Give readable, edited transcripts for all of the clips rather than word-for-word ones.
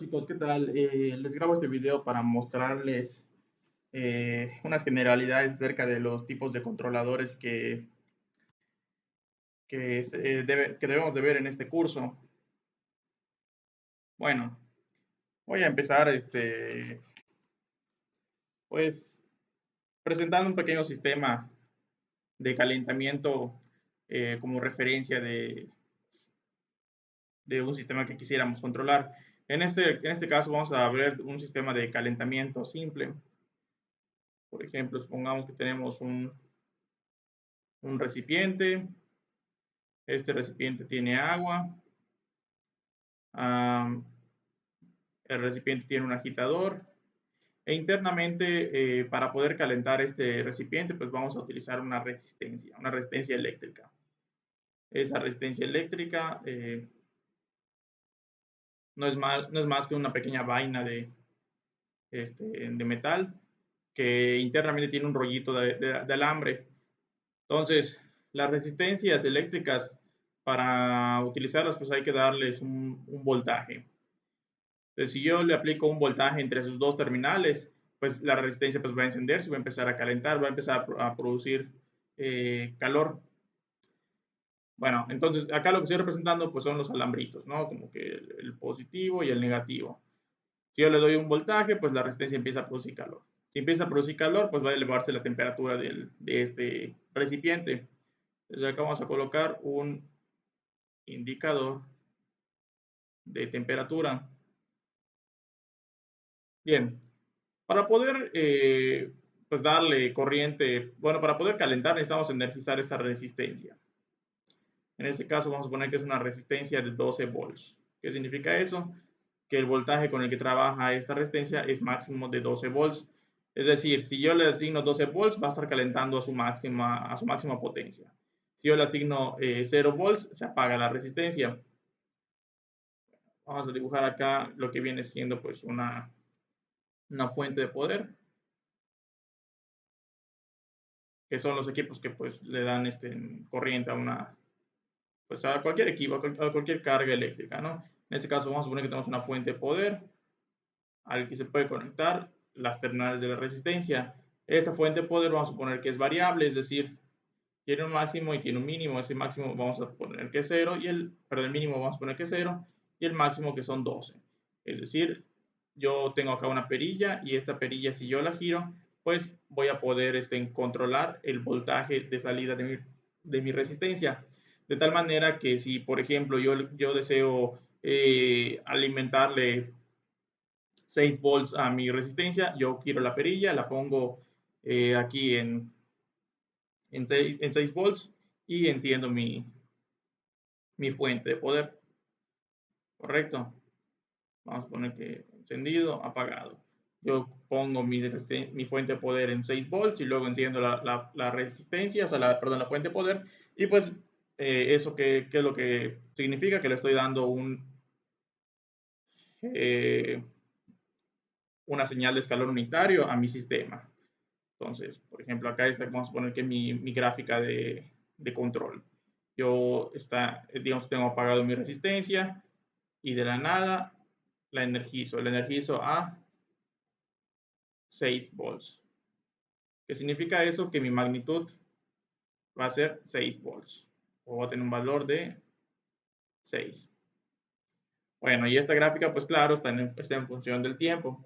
chicos, ¿qué tal? Les grabo este video para mostrarles unas generalidades acerca de los tipos de controladores que debemos de ver en este curso. Bueno, voy a empezar pues presentando un pequeño sistema de calentamiento como referencia de un sistema que quisiéramos controlar. En este caso vamos a ver un sistema de calentamiento simple. Por ejemplo, supongamos que tenemos un recipiente. Este recipiente tiene agua. am, el recipiente tiene un agitador. E internamente, para poder calentar este recipiente, pues vamos a utilizar una resistencia eléctrica. Esa resistencia eléctrica no es más que una pequeña vaina de metal que internamente tiene un rollito de alambre. Entonces, las resistencias eléctricas, para utilizarlas, pues hay que darles un voltaje. Entonces, si yo le aplico un voltaje entre sus dos terminales, pues la resistencia pues va a encenderse, va a empezar a calentar, va a empezar a producir calor. Bueno, entonces acá lo que estoy representando pues son los alambritos, ¿no? Como que el positivo y el negativo. Si yo le doy un voltaje, pues la resistencia empieza a producir calor. Si empieza a producir calor, pues va a elevarse la temperatura de este recipiente. Entonces acá vamos a colocar un indicador de temperatura. Bien, para poder pues darle corriente, bueno, para poder calentar necesitamos energizar esta resistencia. En este caso vamos a poner que es una resistencia de 12 volts. ¿Qué significa eso? Que el voltaje con el que trabaja esta resistencia es máximo de 12 volts. Es decir, si yo le asigno 12 volts, va a estar calentando a su máxima potencia. Si yo le asigno 0 volts, se apaga la resistencia. Vamos a dibujar acá lo que viene siendo pues una fuente de poder, que son los equipos que pues le dan corriente pues a cualquier equipo, a cualquier carga eléctrica, ¿no? En este caso vamos a suponer que tenemos una fuente de poder al que se puede conectar las terminales de la resistencia. Esta fuente de poder vamos a suponer que es variable, es decir, tiene un máximo y tiene un mínimo. Ese máximo vamos a poner que es 0 el mínimo vamos a poner que es 0 y el máximo que son 12. Es decir, yo tengo acá una perilla y esta perilla, si yo la giro, pues voy a poder controlar el voltaje de salida de mi resistencia. De tal manera que si, por ejemplo, yo deseo alimentarle 6 volts a mi resistencia, yo giro la perilla, la pongo aquí en 6 volts y enciendo mi fuente de poder. ¿Correcto? Vamos a poner que encendido, apagado. Yo pongo mi fuente de poder en 6 volts y luego enciendo la resistencia, o sea, perdón, la fuente de poder. Y pues, ¿eso qué es lo que significa? Que le estoy dando eh, una señal de escalón unitario a mi sistema. Entonces, por ejemplo, acá vamos a poner que mi gráfica de control. Digamos, tengo apagado mi resistencia y de la nada la energizo a 6 volts. ¿Qué significa eso? Que mi magnitud va a ser 6 volts. O va a tener un valor de 6. Bueno, y esta gráfica, pues claro, está en función del tiempo.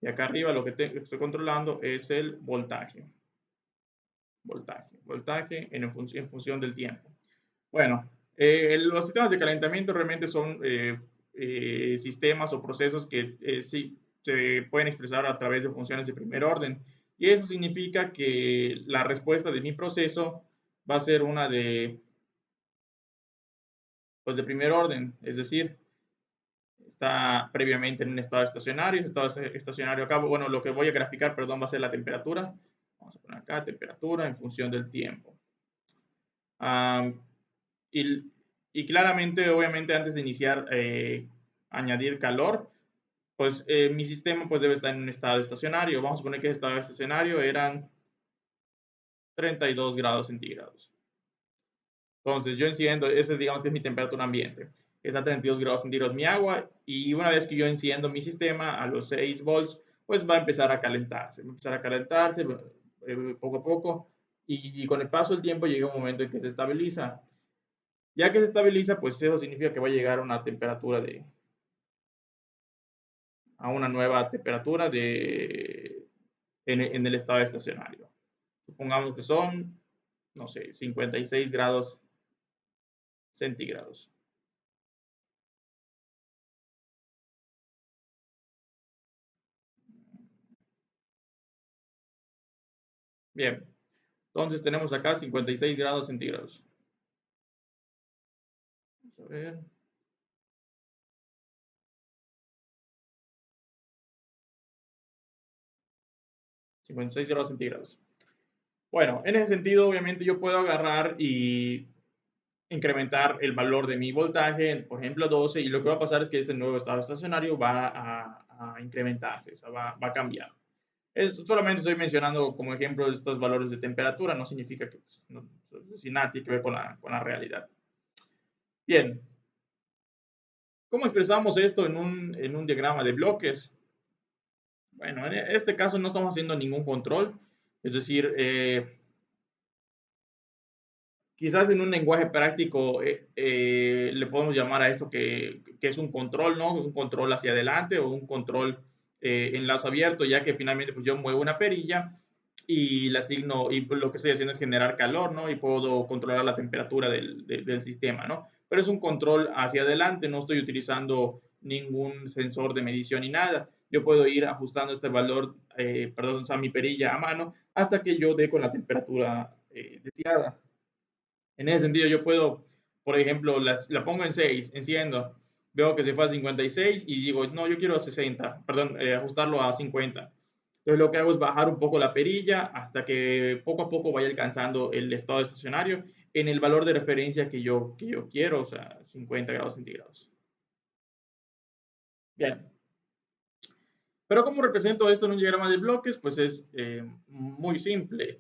Y acá arriba lo que estoy controlando es el voltaje. Voltaje en función del tiempo. Bueno, los sistemas de calentamiento realmente son sistemas o procesos que sí se pueden expresar a través de funciones de primer orden. Y eso significa que la respuesta de mi proceso va a ser una pues de primer orden, es decir, está previamente en un estado estacionario. Estado estacionario acá, bueno, lo que voy a graficar, perdón, va a ser la temperatura. Vamos a poner acá temperatura en función del tiempo. Um, y, y, claramente, obviamente, antes de iniciar añadir calor, pues mi sistema pues debe estar en un estado estacionario. Vamos a poner que el estado estacionario eran 32 grados centígrados. Entonces yo enciendo, esa es, digamos que es mi temperatura ambiente. está a 32 grados centígrados mi agua y una vez que yo enciendo mi sistema a los 6 volts, pues va a empezar a calentarse, poco a poco y con el paso del tiempo llega un momento en que se estabiliza. Ya que se estabiliza, pues eso significa que va a llegar a una temperatura a una nueva temperatura en el estado estacionario. Supongamos que son, no sé, 56 grados centígrados. Bien, entonces tenemos acá 56 grados centígrados. Vamos a ver. 56 grados centígrados. Bueno, en ese sentido, obviamente yo puedo agarrar y incrementar el valor de mi voltaje, por ejemplo, a 12, y lo que va a pasar es que este nuevo estado estacionario va a incrementarse, o sea, va a cambiar. Solamente estoy mencionando como ejemplo estos valores de temperatura, no significa que pues, no, sin nada tiene que ver con la realidad. Bien, ¿cómo expresamos esto en un diagrama de bloques? Bueno, en este caso no estamos haciendo ningún control, es decir, quizás en un lenguaje práctico le podemos llamar a esto que es un control, ¿no? Un control hacia adelante o un control en lazo abierto, ya que finalmente pues yo muevo una perilla y la asigno, y lo que estoy haciendo es generar calor, ¿no? Y puedo controlar la temperatura del sistema, ¿no? Pero es un control hacia adelante, no estoy utilizando ningún sensor de medición ni nada. Yo puedo ir ajustando este valor, perdón, o sea, mi perilla a mano hasta que yo dé con la temperatura deseada. En ese sentido, yo puedo, por ejemplo, la pongo en 6, enciendo, veo que se fue a 56 y digo, no, yo quiero a 60, perdón, ajustarlo a 50. Entonces lo que hago es bajar un poco la perilla hasta que poco a poco vaya alcanzando el estado estacionario en el valor de referencia que yo quiero, o sea, 50 grados centígrados. Bien, pero ¿cómo represento esto en un diagrama de bloques? Pues es muy simple.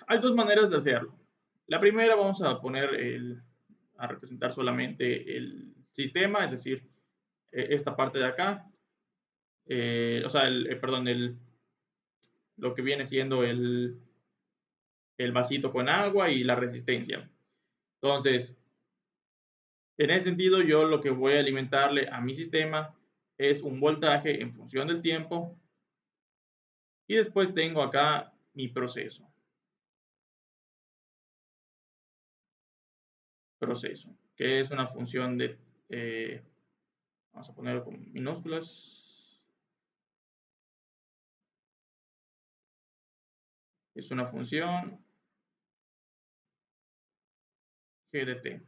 Hay dos maneras de hacerlo. La primera vamos a a representar solamente el sistema, es decir, esta parte de acá, o sea, perdón, lo que viene siendo el vasito con agua y la resistencia. Entonces, en ese sentido, yo lo que voy a alimentarle a mi sistema es un voltaje en función del tiempo y después tengo acá mi proceso, que es una función eh, vamos a ponerlo con minúsculas, es una función g de t,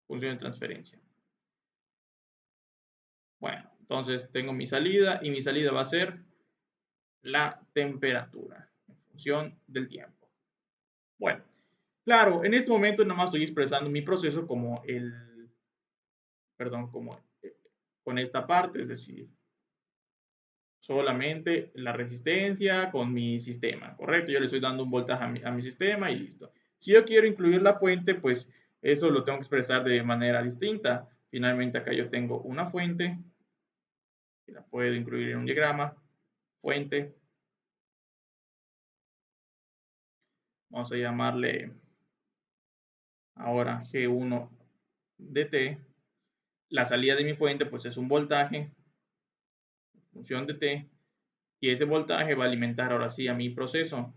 función de transferencia. Bueno, entonces tengo mi salida y mi salida va a ser la temperatura en función del tiempo. Bueno, claro, en este momento nada más estoy expresando mi proceso como perdón, como con esta parte, es decir, solamente la resistencia con mi sistema, ¿correcto? Yo le estoy dando un voltaje a mi sistema y listo. Si yo quiero incluir la fuente, pues eso lo tengo que expresar de manera distinta. Finalmente acá yo tengo una fuente, que la puedo incluir en un diagrama, fuente, vamos a llamarle ahora G1 de T. La salida de mi fuente pues es un voltaje, función de T, y ese voltaje va a alimentar ahora sí a mi proceso.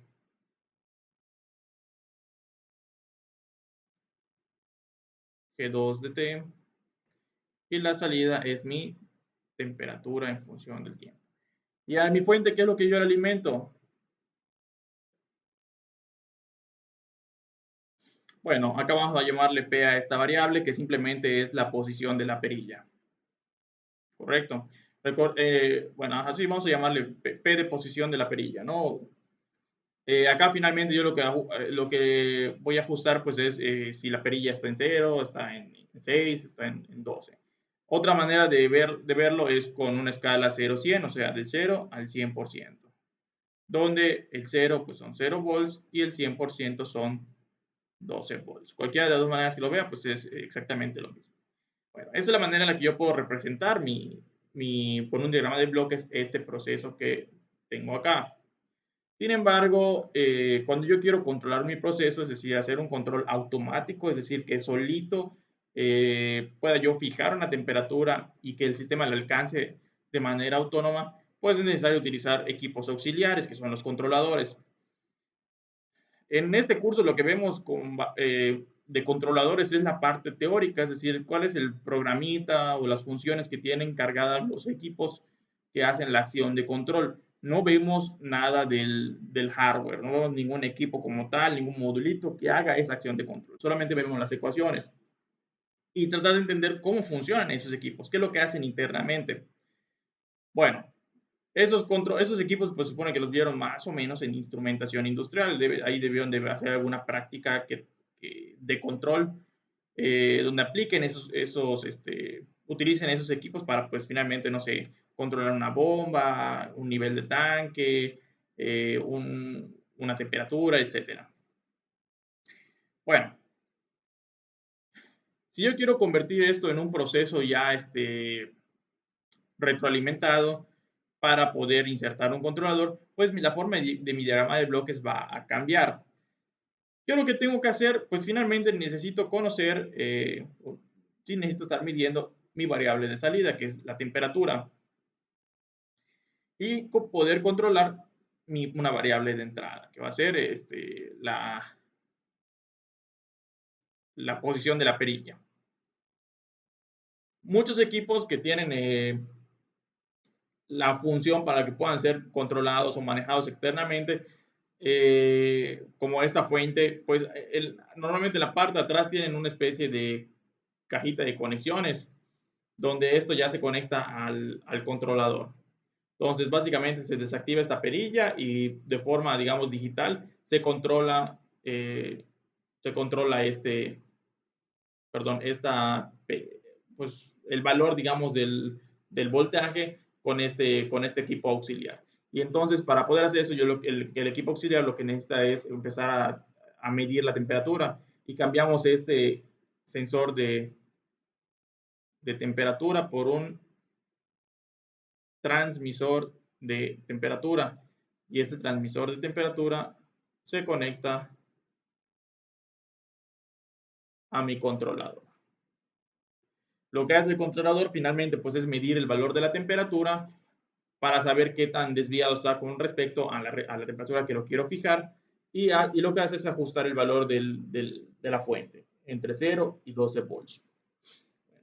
G2 de T, y la salida es mi temperatura en función del tiempo. Y a mi fuente, ¿qué es lo que yo le alimento? Bueno, acá vamos a llamarle P a esta variable, que simplemente es la posición de la perilla. ¿Correcto? Bueno, así vamos a llamarle P de posición de la perilla, ¿no? Acá finalmente yo lo que voy a ajustar pues es si la perilla está en 0, está en 6, está en 12. Otra manera de verlo es con una escala 0-100, o sea, del 0 al 100%, donde el 0 pues son 0 volts y el 100% son 12 volts. Cualquiera de las dos maneras que lo vea pues es exactamente lo mismo. Bueno, esa es la manera en la que yo puedo representar con un diagrama de bloques este proceso que tengo acá. Sin embargo, cuando yo quiero controlar mi proceso, es decir, hacer un control automático, es decir, que solito pueda yo fijar una temperatura y que el sistema la alcance de manera autónoma, pues es necesario utilizar equipos auxiliares, que son los controladores. En este curso lo que vemos de controladores es la parte teórica, es decir, cuál es el programita o las funciones que tienen cargadas los equipos que hacen la acción de control. No vemos nada del hardware, no vemos ningún equipo como tal, ningún modulito que haga esa acción de control. Solamente vemos las ecuaciones y tratar de entender cómo funcionan esos equipos, qué es lo que hacen internamente. Bueno, esos equipos, pues supone que los vieron más o menos en instrumentación industrial. Ahí debieron de hacer alguna práctica de control donde apliquen utilicen esos equipos para, pues finalmente, no sé, controlar una bomba, un nivel de tanque, una temperatura, etcétera. Bueno, si yo quiero convertir esto en un proceso ya retroalimentado, para poder insertar un controlador, pues la forma de mi diagrama de bloques va a cambiar. Yo lo que tengo que hacer, pues finalmente necesito conocer, sí necesito estar midiendo mi variable de salida, que es la temperatura, y poder controlar una variable de entrada, que va a ser la posición de la perilla. Muchos equipos que tienen la función para que puedan ser controlados o manejados externamente, como esta fuente, pues normalmente en la parte de atrás tienen una especie de cajita de conexiones, donde esto ya se conecta al controlador. Entonces, básicamente se desactiva esta perilla y de forma, digamos, digital se controla perdón, pues el valor, digamos, del voltaje con este equipo auxiliar. Y entonces, para poder hacer eso, el equipo auxiliar lo que necesita es empezar a medir la temperatura y cambiamos este sensor de temperatura por un transmisor de temperatura. Y este transmisor de temperatura se conecta a mi controlador. Lo que hace el controlador finalmente pues es medir el valor de la temperatura para saber qué tan desviado está con respecto a la temperatura que lo quiero fijar y lo que hace es ajustar el valor de la fuente entre 0 y 12 volts.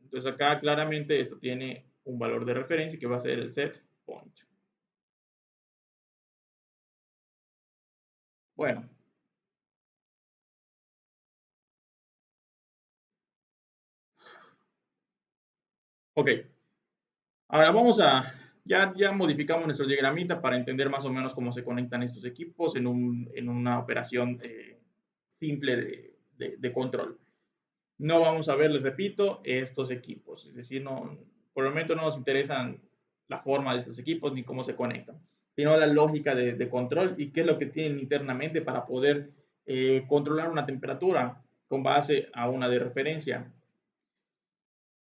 Entonces acá claramente esto tiene un valor de referencia que va a ser el set point. Bueno, ok. Ahora ya modificamos nuestro diagramita para entender más o menos cómo se conectan estos equipos en una operación simple de control. No vamos a ver, les repito, estos equipos. Es decir, por el momento no nos interesan la forma de estos equipos ni cómo se conectan, sino la lógica de control y qué es lo que tienen internamente para poder controlar una temperatura con base a una de referencia.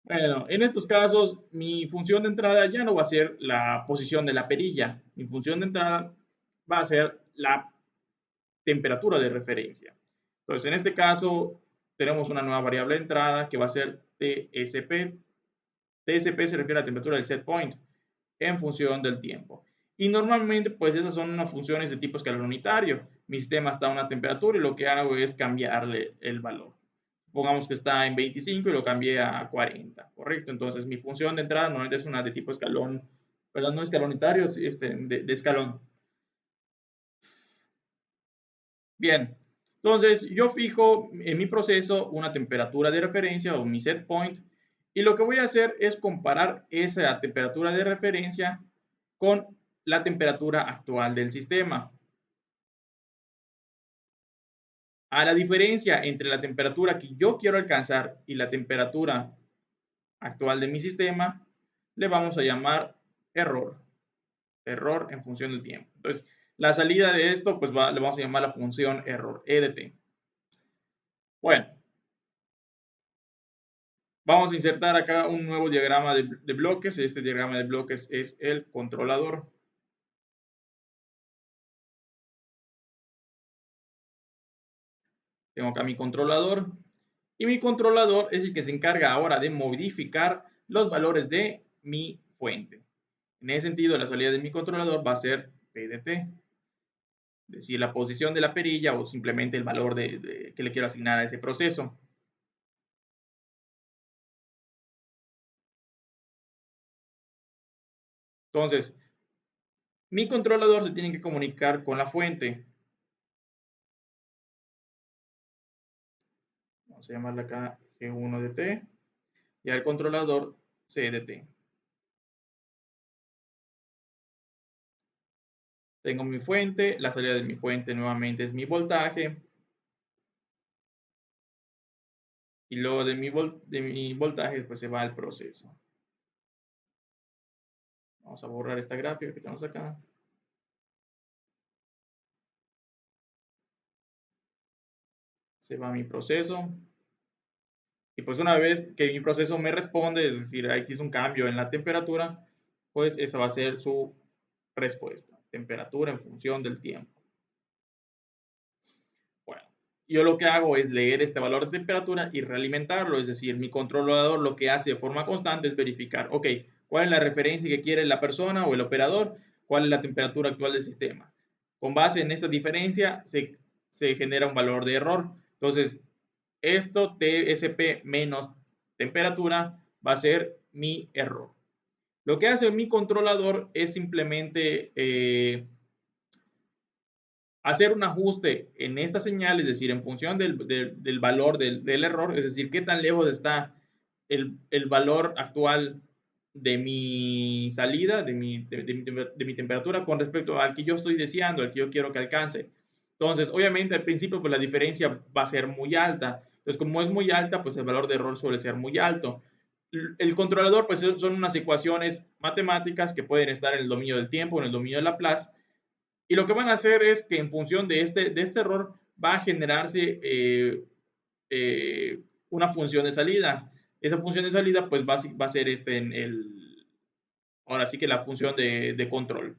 Bueno, en estos casos, mi función de entrada ya no va a ser la posición de la perilla. Mi función de entrada va a ser la temperatura de referencia. Entonces, en este caso, tenemos una nueva variable de entrada que va a ser TSP. TSP se refiere a la temperatura del set point en función del tiempo. Y normalmente, pues esas son unas funciones de tipo escalón unitario. Mi sistema está a una temperatura y lo que hago es cambiarle el valor. Pongamos que está en 25 y lo cambié a 40, ¿correcto? Entonces mi función de entrada normalmente es una de tipo escalón, perdón, no escalón unitario, de escalón. Bien, entonces yo fijo en mi proceso una temperatura de referencia o mi set point y lo que voy a hacer es comparar esa temperatura de referencia con la temperatura actual del sistema. A la diferencia entre la temperatura que yo quiero alcanzar y la temperatura actual de mi sistema, le vamos a llamar error. Error en función del tiempo. Entonces, la salida de esto, pues le vamos a llamar la función error, EDT. Bueno, Vamos a insertar acá un nuevo diagrama de bloques. Este diagrama de bloques es el controlador. Tengo acá mi controlador. Y mi controlador es el que se encarga ahora de modificar los valores de mi fuente. En ese sentido, la salida de mi controlador va a ser PDT, es decir, la posición de la perilla o simplemente el valor que le quiero asignar a ese proceso. Entonces, mi controlador se tiene que comunicar con la fuente. Vamos a llamarle acá G1 de T y al controlador C de T. Tengo mi fuente, la salida de mi fuente nuevamente es mi voltaje. Y luego de mi voltaje pues se va al proceso. Vamos a borrar esta gráfica que tenemos acá. Se va a mi proceso. Y pues una vez que mi proceso me responde, es decir, existe un cambio en la temperatura, pues esa va a ser su respuesta. Temperatura en función del tiempo. Bueno, yo lo que hago es leer este valor de temperatura y realimentarlo, es decir, mi controlador lo que hace de forma constante es verificar, ok, cuál es la referencia que quiere la persona o el operador, cuál es la temperatura actual del sistema. Con base en esta diferencia se genera un valor de error. Entonces, esto TSP menos temperatura va a ser mi error. Lo que hace mi controlador es simplemente hacer un ajuste en esta señal, es decir, en función del valor del error, es decir, qué tan lejos está el valor actual de mi salida, de mi temperatura con respecto al que yo estoy deseando, al que yo quiero que alcance. Entonces, obviamente al principio pues la diferencia va a ser muy alta. Entonces, como es muy alta, pues el valor de error suele ser muy alto. El controlador pues son unas ecuaciones matemáticas que pueden estar en el dominio del tiempo, en el dominio de Laplace, y lo que van a hacer es que en función de este error va a generarse una función de salida. Esa función de salida pues va a ser ahora sí que la función de control.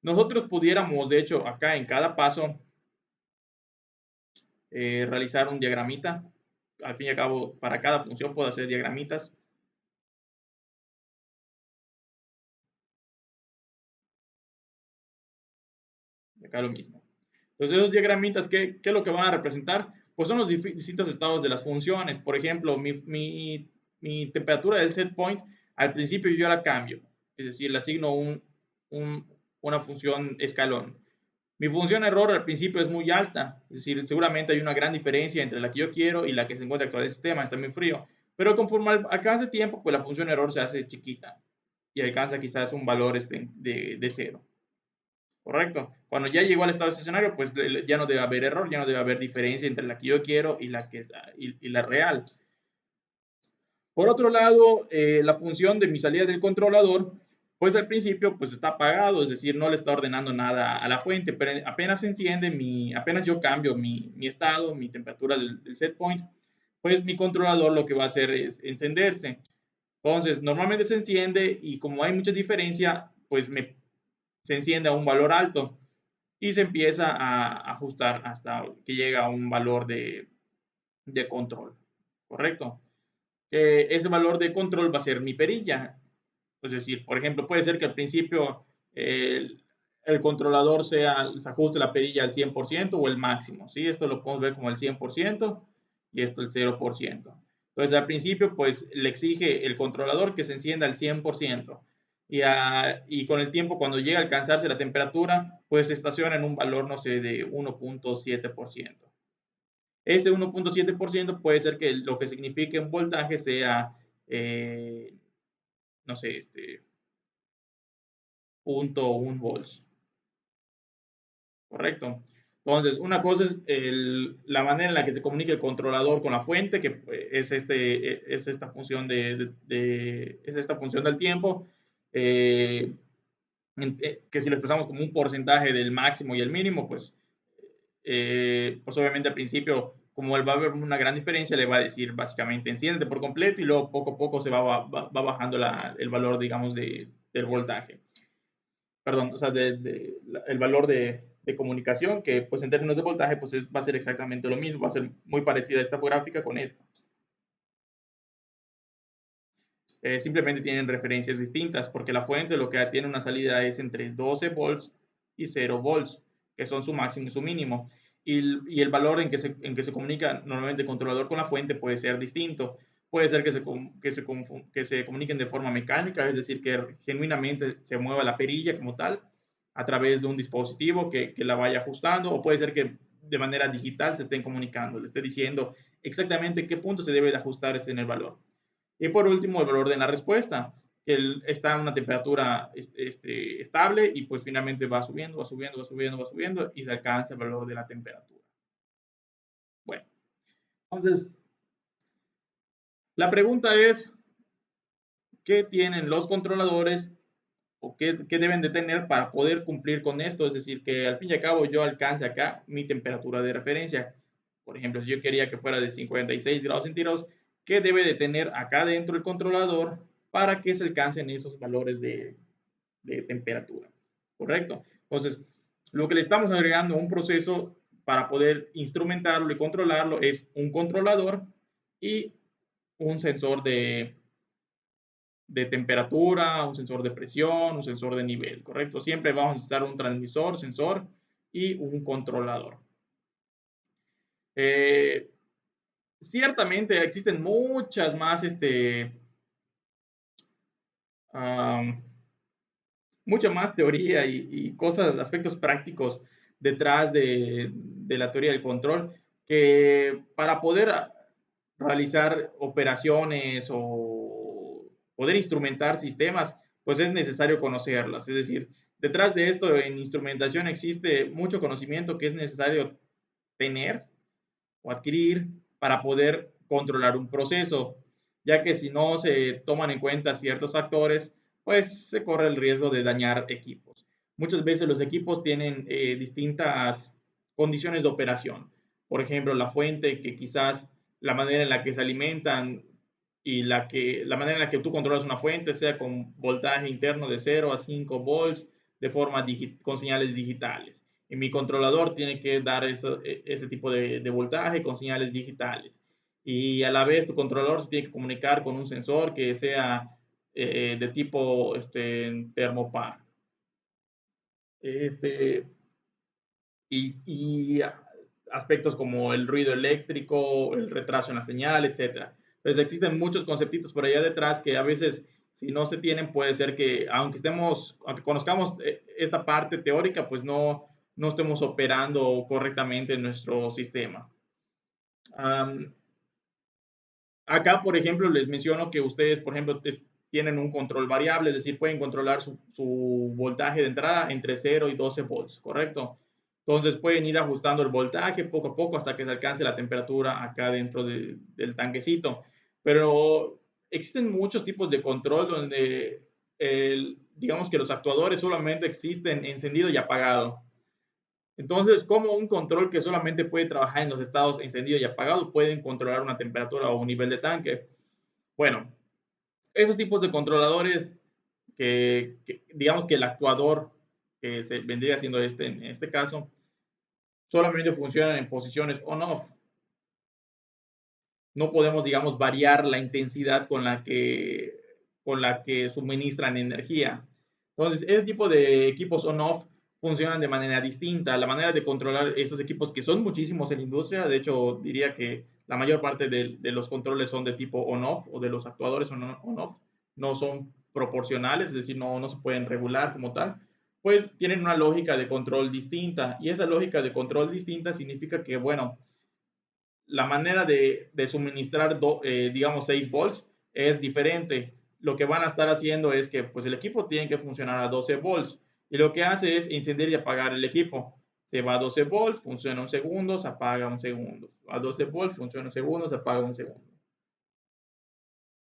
Nosotros pudiéramos, de hecho, acá en cada paso realizar un diagramita. Al fin y al cabo, para cada función puedo hacer diagramitas. Acá lo mismo. Entonces, esos diagramitas, ¿qué es lo que van a representar? Pues son los distintos estados de las funciones. Por ejemplo, mi temperatura del set point, al principio yo la cambio. Es decir, le asigno un, una función escalón. Mi función error al principio es muy alta. Es decir, seguramente hay una gran diferencia entre la que yo quiero y la que se encuentra actual en el sistema. Está muy frío. Pero conforme alcance tiempo, pues la función error se hace chiquita y alcanza quizás un valor de cero. Correcto. Cuando ya llegó al estado estacionario, pues ya no debe haber error, ya no debe haber diferencia entre la que yo quiero y la, y la real. Por otro lado, la función de mi salida del controlador, pues al principio pues está apagado, es decir, no le está ordenando nada a la fuente, pero apenas se enciende, apenas yo cambio mi estado, mi temperatura del set point, pues mi controlador lo que va a hacer es encenderse. Entonces, normalmente se enciende y como hay mucha diferencia, pues se enciende a un valor alto y se empieza a ajustar hasta que llega a un valor de control, ¿correcto? Ese valor de control va a ser mi perilla. Es decir, por ejemplo, puede ser que al principio el controlador se ajuste la perilla al 100% o el máximo, ¿sí? Esto lo podemos ver como el 100% y esto el 0%. Entonces, al principio, pues le exige el controlador que se encienda al 100%. Y con el tiempo, cuando llega a alcanzarse la temperatura, pues se estaciona en un valor, no sé, de 1.7%. Ese 1.7% puede ser que lo que signifique un voltaje sea, no sé, 0.1 volts. Correcto. Entonces, una cosa es la manera en la que se comunica el controlador con la fuente, que es esta función es esta función del tiempo, eh, que si lo expresamos como un porcentaje del máximo y el mínimo, pues obviamente al principio como va a haber una gran diferencia, le va a decir básicamente enciéndete por completo y luego poco a poco se va bajando el valor, digamos, del voltaje. Perdón, o sea, el valor de comunicación, que pues en términos de voltaje pues va a ser exactamente lo mismo, va a ser muy parecida esta gráfica con esta. Simplemente tienen referencias distintas, porque la fuente lo que tiene una salida es entre 12 volts y 0 volts, que son su máximo y su mínimo. Y el valor en que se comunica normalmente el controlador con la fuente puede ser distinto. Puede ser que se comuniquen de forma mecánica, es decir, que genuinamente se mueva la perilla como tal a través de un dispositivo que la vaya ajustando, o puede ser que de manera digital se estén comunicando, le esté diciendo exactamente qué punto se debe de ajustar en el valor. Y por último, el valor de la respuesta, que está en una temperatura estable y pues finalmente va subiendo, va subiendo, va subiendo, va subiendo y se alcanza el valor de la temperatura. Bueno, entonces la pregunta es, ¿qué tienen los controladores o qué deben de tener para poder cumplir con esto? Es decir, que al fin y al cabo yo alcance acá mi temperatura de referencia. Por ejemplo, si yo quería que fuera de 56 grados centígrados, ¿qué debe de tener acá dentro el controlador para que se alcancen esos valores de temperatura? ¿Correcto? Entonces, lo que le estamos agregando a un proceso para poder instrumentarlo y controlarlo es un controlador y un sensor de temperatura, un sensor de presión, un sensor de nivel, ¿correcto? Siempre vamos a necesitar un transmisor, sensor y un controlador. Eh, Ciertamente existen muchas más, um, mucha más teoría y, cosas, aspectos prácticos detrás de la teoría del control, que para poder realizar operaciones o poder instrumentar sistemas, pues es necesario conocerlas. Es decir, detrás de esto en instrumentación existe mucho conocimiento que es necesario tener o adquirir para poder controlar un proceso, ya que si no se toman en cuenta ciertos factores, pues se corre el riesgo de dañar equipos. Muchas veces los equipos tienen distintas condiciones de operación. Por ejemplo, la fuente, que quizás la manera en la que se alimentan y la manera en la que tú controlas una fuente, sea con voltaje interno de 0 a 5 volts, de forma con señales digitales. Y mi controlador tiene que dar ese tipo de voltaje con señales digitales. Y a la vez tu controlador se tiene que comunicar con un sensor que sea de tipo termopar. Este, y aspectos como el ruido eléctrico, el retraso en la señal, etcétera. Entonces existen muchos conceptitos por allá detrás que a veces si no se tienen puede ser que aunque conozcamos esta parte teórica, pues no estemos operando correctamente en nuestro sistema. Um, Acá, por ejemplo, les menciono que ustedes, por ejemplo, tienen un control variable, es decir, pueden controlar su voltaje de entrada entre 0 y 12 volts, ¿correcto? Entonces pueden ir ajustando el voltaje poco a poco hasta que se alcance la temperatura acá dentro del tanquecito. Pero existen muchos tipos de control donde digamos que los actuadores solamente existen encendido y apagado. Entonces, ¿cómo un control que solamente puede trabajar en los estados encendido y apagado pueden controlar una temperatura o un nivel de tanque? Bueno, esos tipos de controladores que digamos que el actuador que se vendría siendo en este caso, solamente funcionan en posiciones on-off. No podemos, digamos, variar la intensidad con la que suministran energía. Entonces, ese tipo de equipos on-off funcionan de manera distinta. La manera de controlar estos equipos, que son muchísimos en la industria, de hecho, diría que la mayor parte de los controles son de tipo on-off o de los actuadores son on-off, no son proporcionales, es decir, no se pueden regular como tal, pues tienen una lógica de control distinta. Y esa lógica de control distinta significa que, bueno, la manera de suministrar, digamos, 6 volts es diferente. Lo que van a estar haciendo es que pues, el equipo tiene que funcionar a 12 volts y lo que hace es encender y apagar el equipo. Se va a 12 volts, funciona un segundo, se apaga un segundo. A 12 volts, funciona un segundo, se apaga un segundo.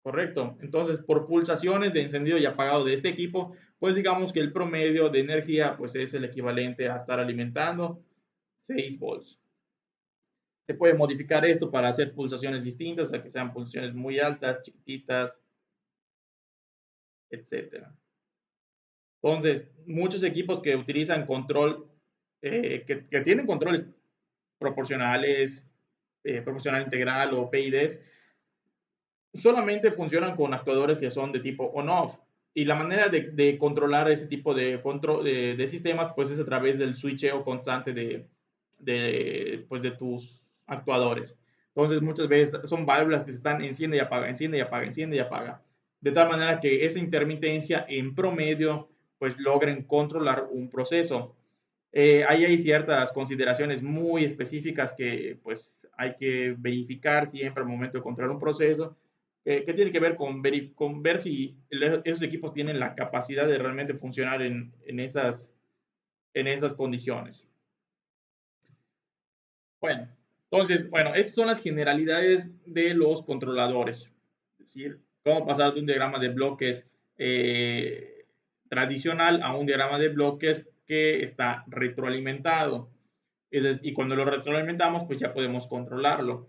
Correcto. Entonces, por pulsaciones de encendido y apagado de este equipo, pues digamos que el promedio de energía pues es el equivalente a estar alimentando 6 volts. Se puede modificar esto para hacer pulsaciones distintas, o sea, que sean pulsaciones muy altas, chiquititas, etcétera. Entonces, muchos equipos que utilizan control, que tienen controles proporcionales, proporcional integral o PIDs, solamente funcionan con actuadores que son de tipo on-off. Y la manera de controlar ese tipo de sistemas, pues es a través del switcheo constante pues, de tus actuadores. Entonces, muchas veces son válvulas que se están enciende y apaga, enciende y apaga, enciende y apaga. De tal manera que esa intermitencia en promedio, pues logren controlar un proceso. Ahí hay ciertas consideraciones muy específicas que pues hay que verificar siempre al momento de controlar un proceso, que tiene que ver con ver si esos equipos tienen la capacidad de realmente funcionar en esas condiciones. Bueno, entonces, bueno, estas son las generalidades de los controladores. Es decir, cómo pasar de un diagrama de bloques tradicional a un diagrama de bloques que está retroalimentado. Y cuando lo retroalimentamos, pues ya podemos controlarlo.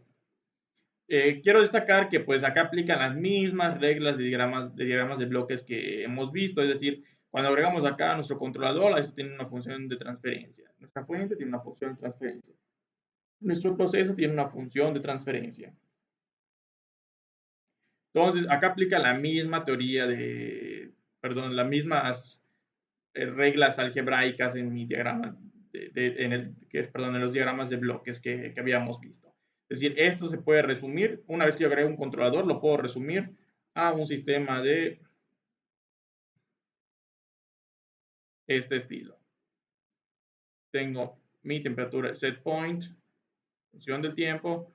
Quiero destacar que pues acá aplican las mismas reglas de diagramas de bloques que hemos visto, es decir, cuando agregamos acá a nuestro controlador, esto tiene una función de transferencia. Nuestra fuente tiene una función de transferencia. Nuestro proceso tiene una función de transferencia. Entonces, acá aplica la misma teoría perdón, las mismas reglas algebraicas en mi diagrama, perdón, en los diagramas de bloques que habíamos visto. Es decir, esto se puede resumir, una vez que yo agrego un controlador, lo puedo resumir a un sistema de este estilo. Tengo mi temperatura set point, función del tiempo,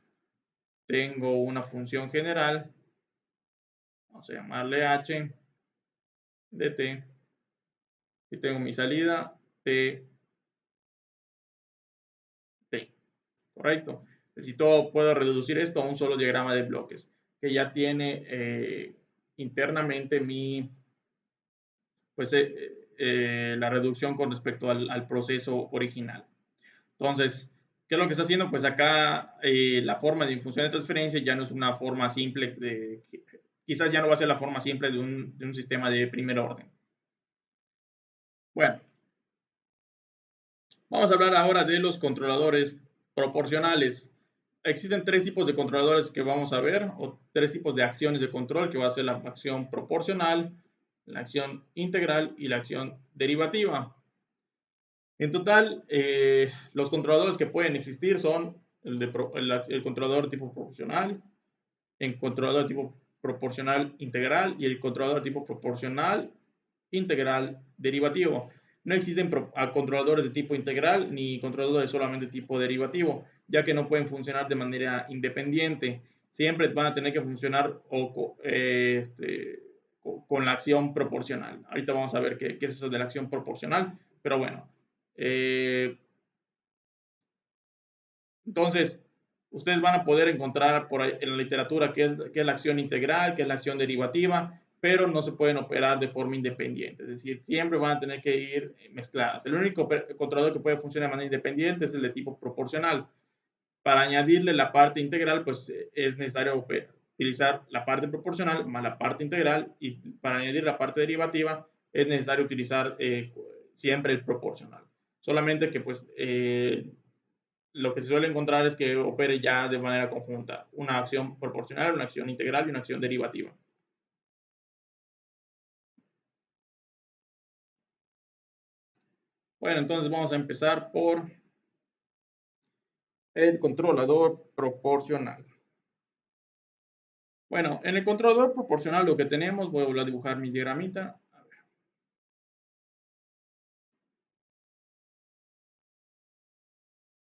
tengo una función general, vamos a llamarle h de t, y tengo mi salida t, t, ¿correcto? Si todo puedo reducir esto a un solo diagrama de bloques, que ya tiene internamente pues, la reducción con respecto al proceso original. Entonces, ¿qué es lo que está haciendo? Pues acá la forma de función de transferencia ya no es una forma simple, quizás ya no va a ser la forma simple de un sistema de primer orden. Bueno, vamos a hablar ahora de los controladores proporcionales. Existen tres tipos de controladores que vamos a ver, o tres tipos de acciones de control, que va a ser la acción proporcional, la acción integral y la acción derivativa. En total, los controladores que pueden existir son el controlador tipo proporcional, el controlador tipo proporcional integral y el controlador tipo proporcional integral derivativo. No existen controladores de tipo integral ni controladores solamente de tipo derivativo, ya que no pueden funcionar de manera independiente. Siempre van a tener que funcionar con la acción proporcional. Ahorita vamos a ver qué es eso de la acción proporcional, pero bueno. Entonces, ustedes van a poder encontrar por ahí en la literatura qué es la acción integral, qué es la acción derivativa, pero no se pueden operar de forma independiente. Es decir, siempre van a tener que ir mezcladas. El único controlador que puede funcionar de manera independiente es el de tipo proporcional. Para añadirle la parte integral, pues es necesario utilizar la parte proporcional más la parte integral, y para añadir la parte derivativa es necesario utilizar siempre el proporcional. Solamente que pues lo que se suele encontrar es que opere ya de manera conjunta una acción proporcional, una acción integral y una acción derivativa. Bueno, entonces vamos a empezar por el controlador proporcional. Bueno, en el controlador proporcional lo que tenemos, voy a volver a dibujar mi diagramita.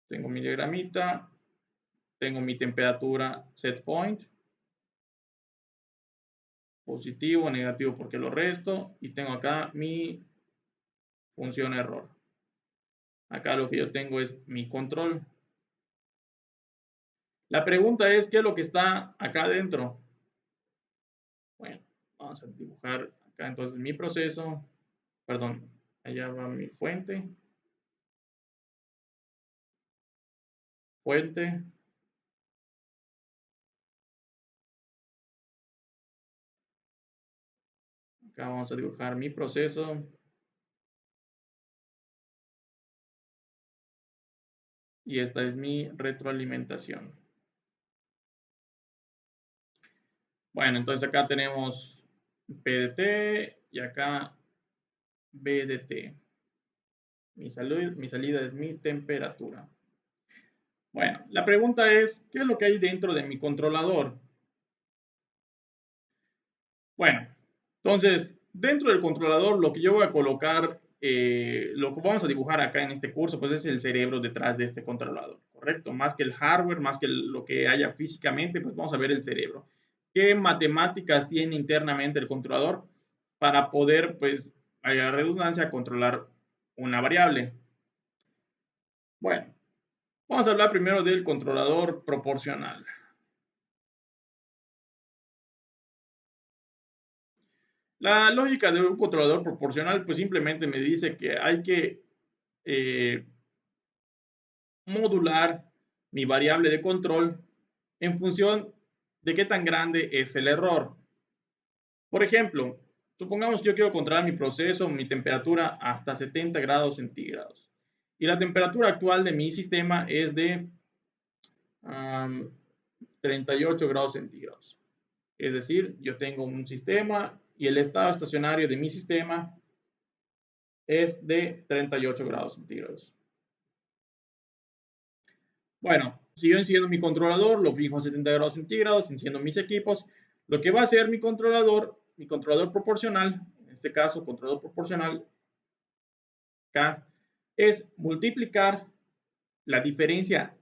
Tengo mi diagramita, tengo mi temperatura set point, positivo, negativo porque lo resto, y tengo acá mi función error. Acá lo que yo tengo es mi control. La pregunta es, ¿qué es lo que está acá adentro? Bueno, vamos a dibujar acá entonces mi proceso, perdón, allá va mi fuente, Acá vamos a dibujar mi proceso. Y esta es mi retroalimentación. Bueno, entonces acá tenemos PDT y acá BDT. Mi salida es mi temperatura. Bueno, la pregunta es, ¿qué es lo que hay dentro de mi controlador? Bueno, entonces, dentro del controlador lo que yo voy a colocar, lo que vamos a dibujar acá en este curso, pues es el cerebro detrás de este controlador, ¿correcto? Más que el hardware, más que lo que haya físicamente, pues vamos a ver el cerebro. ¿Qué matemáticas tiene internamente el controlador para poder, pues, a la redundancia, controlar una variable? Bueno, vamos a hablar primero del controlador proporcional. La lógica de un controlador proporcional, pues simplemente me dice que hay que eh, modular mi variable de control en función de qué tan grande es el error. Por ejemplo, supongamos que yo quiero controlar mi proceso, mi temperatura hasta 70 grados centígrados. Y la temperatura actual de mi sistema es de 38 grados centígrados. Es decir, yo tengo un sistema y el estado estacionario de mi sistema es de 38 grados centígrados. Bueno, si yo enciendo mi controlador, lo fijo a 70 grados centígrados, enciendo mis equipos, lo que va a hacer mi controlador proporcional, en este caso controlador proporcional K, es multiplicar la diferencia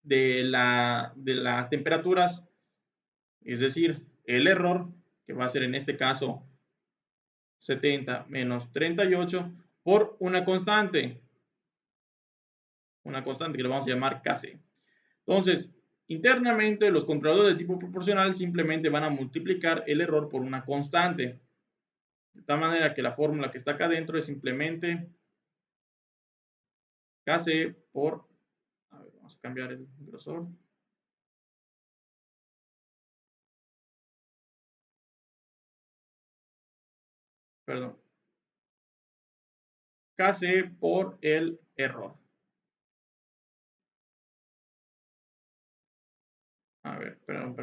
de las temperaturas, es decir, el error, que va a ser en este caso 70 menos 38, por una constante que le vamos a llamar Kc. Entonces, internamente los controladores de tipo proporcional simplemente van a multiplicar el error por una constante. De tal manera que la fórmula que está acá adentro es simplemente Kc por, a ver, vamos a cambiar el grosor. Perdón. Kc por el error. A ver, perdón.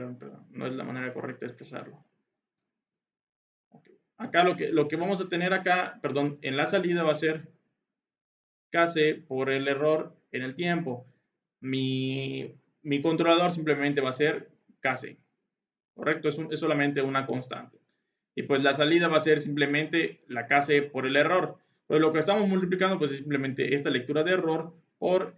No es la manera correcta de expresarlo. Okay. Acá lo que vamos a tener acá, perdón, en la salida va a ser Kc por el error en el tiempo. Mi controlador simplemente va a ser Kc, ¿correcto? Es solamente una constante. Y pues la salida va a ser simplemente la Kc por el error. Pues lo que estamos multiplicando pues es simplemente esta lectura de error por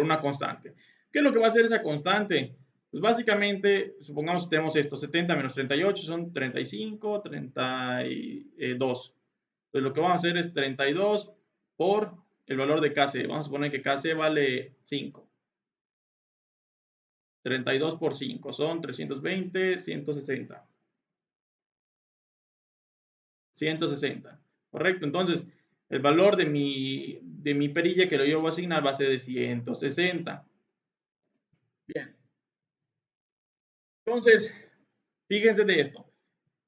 una constante. ¿Qué es lo que va a hacer esa constante? Pues básicamente, supongamos que tenemos esto, 70 menos 38 son 35, 32. Entonces lo que vamos a hacer es 32 por el valor de Kc. Vamos a suponer que Kc vale 5. 32 por 5 son 320, 160. 160. Correcto. Entonces, el valor de mi perilla que yo voy a asignar va a ser de 160. Bien. Entonces, fíjense de esto.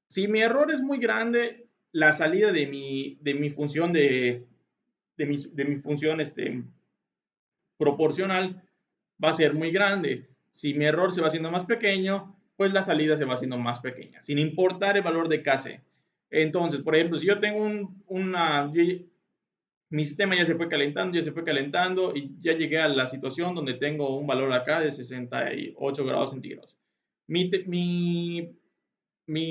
Si mi error es muy grande, la salida de mi función de mi función proporcional va a ser muy grande. Si mi error se va haciendo más pequeño, pues la salida se va haciendo más pequeña, sin importar el valor de Kc. Entonces, por ejemplo, si yo tengo mi sistema ya se fue calentando y ya llegué a la situación donde tengo un valor acá de 68 grados centígrados. Mi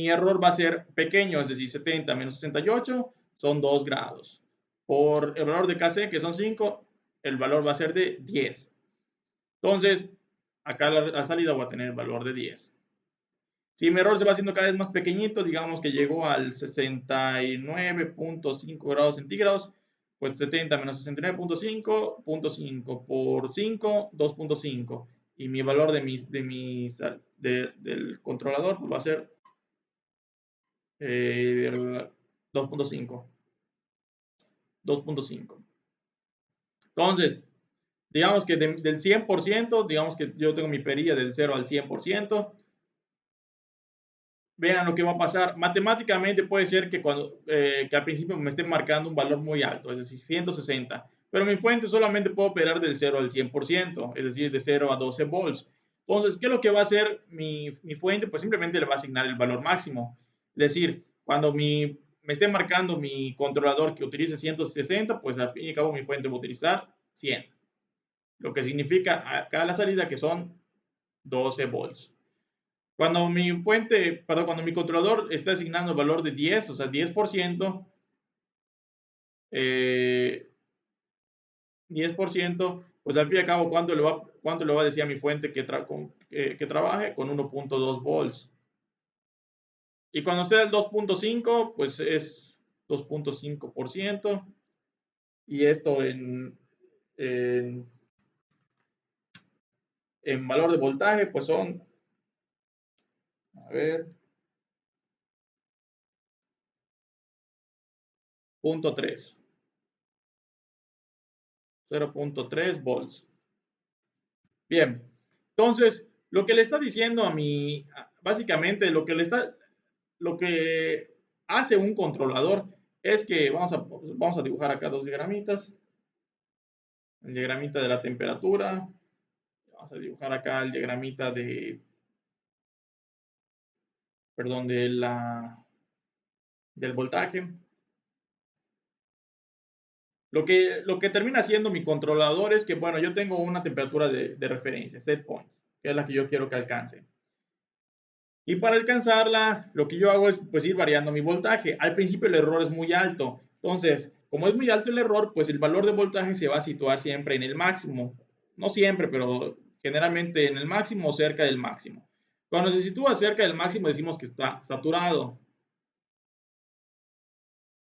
error va a ser pequeño, es decir, 70 menos 68 son 2 grados. Por el valor de Kc, que son 5, el valor va a ser de 10. Entonces, acá la salida va a tener el valor de 10. Si mi error se va haciendo cada vez más pequeñito, digamos que llegó al 69.5 grados centígrados, pues 70 menos 69.5, 0.5 por 5, 2.5. Y mi valor del controlador pues va a ser 2.5. 2.5. Entonces, digamos que del 100%, digamos que yo tengo mi perilla del 0 al 100%, vean lo que va a pasar. Matemáticamente puede ser que, que al principio me esté marcando un valor muy alto, es decir, 160, pero mi fuente solamente puede operar del 0 al 100%, es decir, de 0 a 12 volts. Entonces, ¿qué es lo que va a hacer mi fuente? Pues simplemente le va a asignar el valor máximo. Es decir, cuando me esté marcando mi controlador que utilice 160, pues al fin y al cabo mi fuente va a utilizar 100, lo que significa acá la salida que son 12 volts. Cuando mi controlador está asignando el valor de 10, o sea, 10%, eh, 10%, pues al fin y al cabo, cuánto le va a decir a mi fuente que trabaje? Con 1.2 volts. Y cuando sea el 2.5, pues es 2.5%. Y esto en, en valor de voltaje, pues son, a ver, 0.3, 0.3 volts. Bien, entonces, lo que le está diciendo básicamente lo que hace un controlador es que vamos a dibujar acá dos diagramitas, el diagramita de la temperatura, vamos a dibujar acá el diagramita perdón, del voltaje. Lo que termina siendo mi controlador es que, bueno, yo tengo una temperatura de referencia, set point, que es la que yo quiero que alcance. Y para alcanzarla, lo que yo hago es pues ir variando mi voltaje. Al principio el error es muy alto. Entonces, como es muy alto el error, pues el valor de voltaje se va a situar siempre en el máximo. No siempre, pero generalmente en el máximo o cerca del máximo. Cuando se sitúa cerca del máximo decimos que está saturado,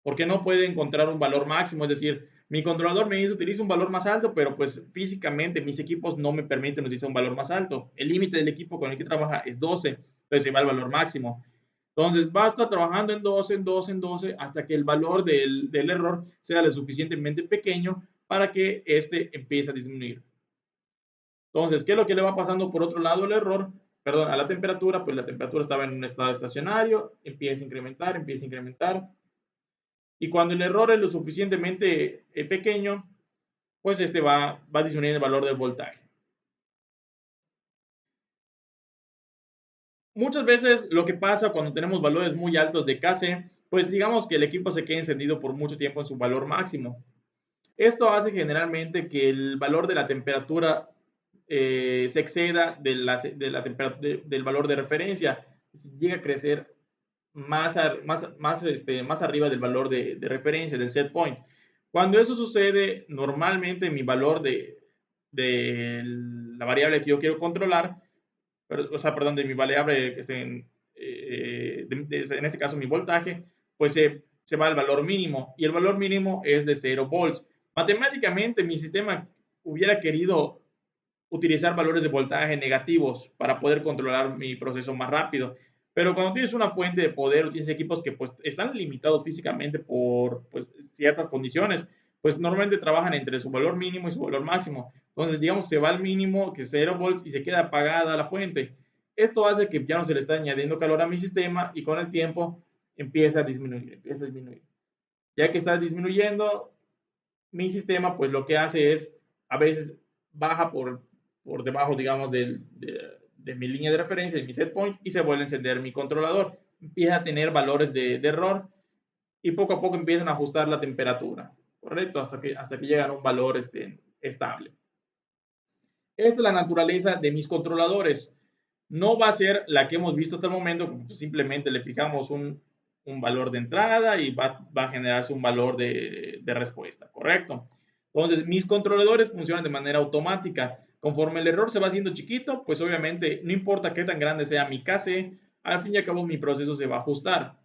porque no puede encontrar un valor máximo. Es decir, mi controlador me dice utiliza un valor más alto, pero pues físicamente mis equipos no me permiten utilizar un valor más alto. El límite del equipo con el que trabaja es 12, entonces se va al valor máximo. Entonces va a estar trabajando en 12, en 12, en 12, hasta que el valor del error sea lo suficientemente pequeño para que este empiece a disminuir. Entonces, ¿qué es lo que le va pasando por otro lado el error? Perdón, a la temperatura, pues la temperatura estaba en un estado estacionario, empieza a incrementar, y cuando el error es lo suficientemente pequeño, pues este va disminuyendo el valor del voltaje. Muchas veces lo que pasa cuando tenemos valores muy altos de KC, pues digamos que el equipo se quede encendido por mucho tiempo en su valor máximo. Esto hace generalmente que el valor de la temperatura se exceda del valor de referencia, llega a crecer más arriba del valor de referencia, del set point. Cuando eso sucede, normalmente mi valor de la variable que yo quiero controlar, o sea, perdón, de mi variable que esté en este caso mi voltaje, pues se va al valor mínimo, y el valor mínimo es de 0 volts. Matemáticamente mi sistema hubiera querido utilizar valores de voltaje negativos para poder controlar mi proceso más rápido. Pero cuando tienes una fuente de poder o tienes equipos que pues están limitados físicamente por pues, ciertas condiciones, pues normalmente trabajan entre su valor mínimo y su valor máximo. Entonces, digamos, se va al mínimo, que es 0 volts, y se queda apagada la fuente. Esto hace que ya no se le está añadiendo calor a mi sistema y con el tiempo empieza a disminuir, empieza a disminuir. Ya que está disminuyendo, mi sistema pues lo que hace es a veces baja por debajo, digamos, de mi línea de referencia, de mi set point, y se vuelve a encender mi controlador. Empieza a tener valores de error y poco a poco empiezan a ajustar la temperatura, ¿correcto? Hasta que llegan a un valor estable. Esta es la naturaleza de mis controladores. No va a ser la que hemos visto hasta el momento, simplemente le fijamos un valor de entrada y va a generarse un valor de respuesta, ¿correcto? Entonces, mis controladores funcionan de manera automática. Conforme el error se va haciendo chiquito, pues obviamente no importa qué tan grande sea mi KC, al fin y al cabo mi proceso se va a ajustar.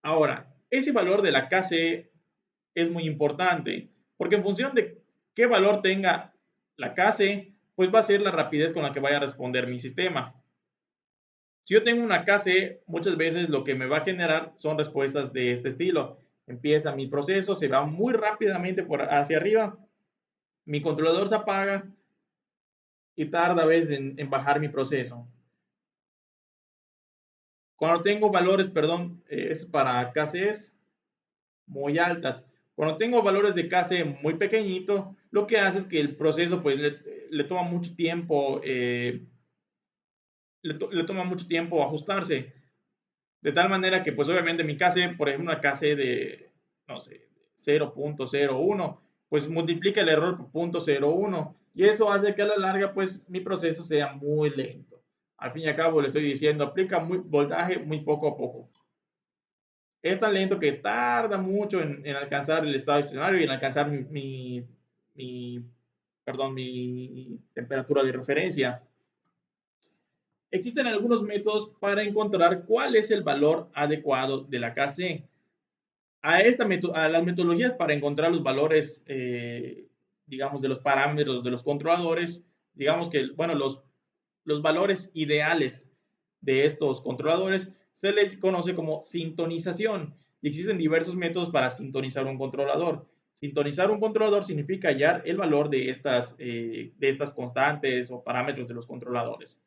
Ahora, ese valor de la KC es muy importante, porque en función de qué valor tenga la KC, pues va a ser la rapidez con la que vaya a responder mi sistema. Si yo tengo una KC, muchas veces lo que me va a generar son respuestas de este estilo. Empieza mi proceso, se va muy rápidamente hacia arriba, mi controlador se apaga y tarda a veces en bajar mi proceso. Cuando tengo valores, perdón, es para KCs muy altas. Cuando tengo valores de KC muy pequeñito, lo que hace es que el proceso pues le toma mucho tiempo, le toma mucho tiempo ajustarse. De tal manera que, pues obviamente mi KC, por ejemplo, una KC de, no sé, 0.01, pues multiplica el error por 0.01 y eso hace que a la larga, pues mi proceso sea muy lento. Al fin y al cabo, le estoy diciendo, aplica muy, voltaje muy poco a poco. Es tan lento que tarda mucho en alcanzar el estado estacionario y en alcanzar mi, perdón, mi temperatura de referencia. Existen algunos métodos para encontrar cuál es el valor adecuado de la KC. A las metodologías para encontrar los valores, digamos, de los parámetros de los controladores, digamos que, bueno, los valores ideales de estos controladores se le conoce como sintonización. Y existen diversos métodos para sintonizar un controlador. Sintonizar un controlador significa hallar el valor de estas constantes o parámetros de los controladores.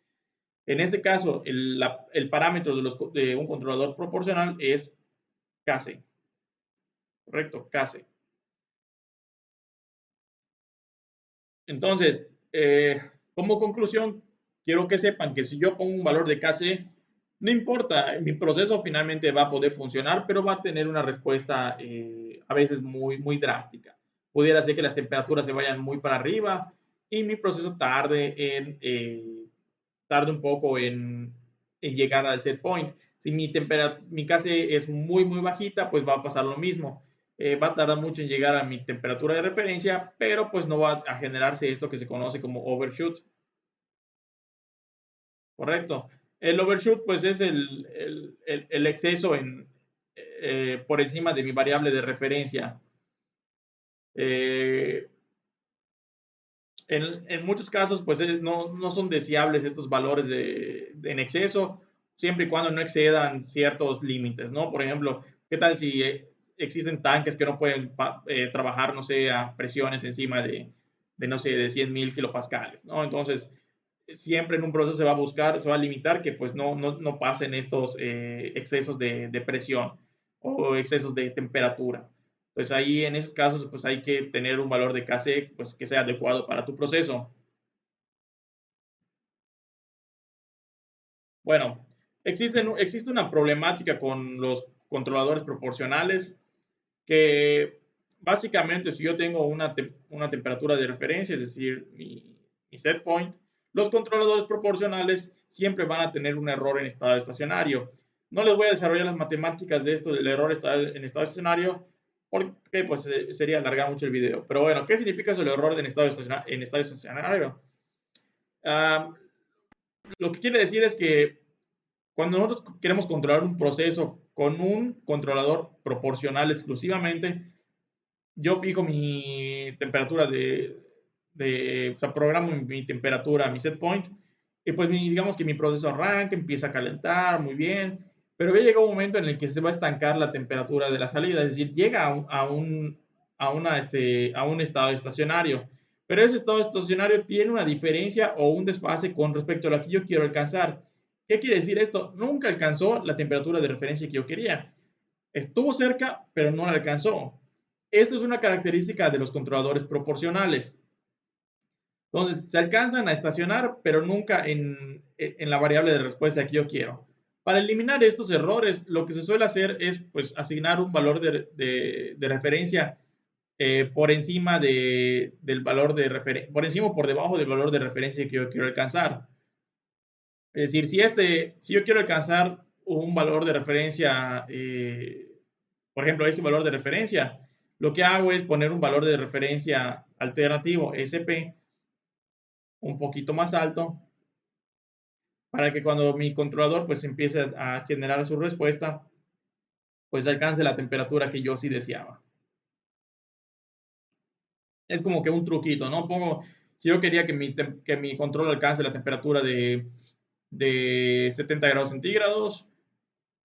En este caso, el parámetro de un controlador proporcional es Kc, correcto, Kc. Entonces, como conclusión, quiero que sepan que si yo pongo un valor de Kc, no importa, mi proceso finalmente va a poder funcionar, pero va a tener una respuesta a veces muy, muy drástica. Pudiera ser que las temperaturas se vayan muy para arriba y mi proceso tarde un poco en llegar al set point. Si mi Kc es muy, muy bajita, pues va a pasar lo mismo. Va a tardar mucho en llegar a mi temperatura de referencia, pero pues no va a generarse esto que se conoce como overshoot, ¿correcto? El overshoot pues es el exceso por encima de mi variable de referencia. Eh, en muchos casos, pues no son deseables estos valores en exceso, siempre y cuando no excedan ciertos límites, ¿no? Por ejemplo, ¿qué tal si existen tanques que no pueden trabajar, no sé, a presiones encima no sé, de 100.000 kilopascales, ¿no? Entonces, siempre en un proceso se va a buscar, se va a limitar que pues no pasen estos excesos de presión o excesos de temperatura. Pues ahí en esos casos pues hay que tener un valor de KC pues que sea adecuado para tu proceso. Bueno, existe una problemática con los controladores proporcionales que básicamente si yo tengo una temperatura de referencia, es decir, mi set point, los controladores proporcionales siempre van a tener un error en estado estacionario. No les voy a desarrollar las matemáticas de esto del error en estado estacionario porque pues sería alargar mucho el video. Pero bueno, ¿qué significa eso el error en estado estacionario? Uh, lo que quiere decir es que cuando nosotros queremos controlar un proceso con un controlador proporcional exclusivamente, yo fijo mi temperatura o sea, programo mi temperatura, mi set point, y pues digamos que mi proceso arranca, empieza a calentar muy bien, pero ya llega un momento en el que se va a estancar la temperatura de la salida, es decir, llega a un estado estacionario, pero ese estado estacionario tiene una diferencia o un desfase con respecto a lo que yo quiero alcanzar. ¿Qué quiere decir esto? Nunca alcanzó la temperatura de referencia que yo quería. Estuvo cerca, pero no la alcanzó. Esto es una característica de los controladores proporcionales. Entonces, se alcanzan a estacionar, pero nunca en la variable de respuesta que yo quiero. Para eliminar estos errores, lo que se suele hacer es pues, asignar un valor de referencia por encima del valor de referencia, por encima o por debajo del valor de referencia que yo quiero alcanzar. Es decir, si yo quiero alcanzar un valor de referencia, por ejemplo, este valor de referencia, lo que hago es poner un valor de referencia alternativo, SP, un poquito más alto, para que cuando mi controlador pues empiece a generar su respuesta, pues alcance la temperatura que yo sí deseaba. Es como que un truquito, ¿no? Si yo quería que mi control alcance la temperatura de 70 grados centígrados,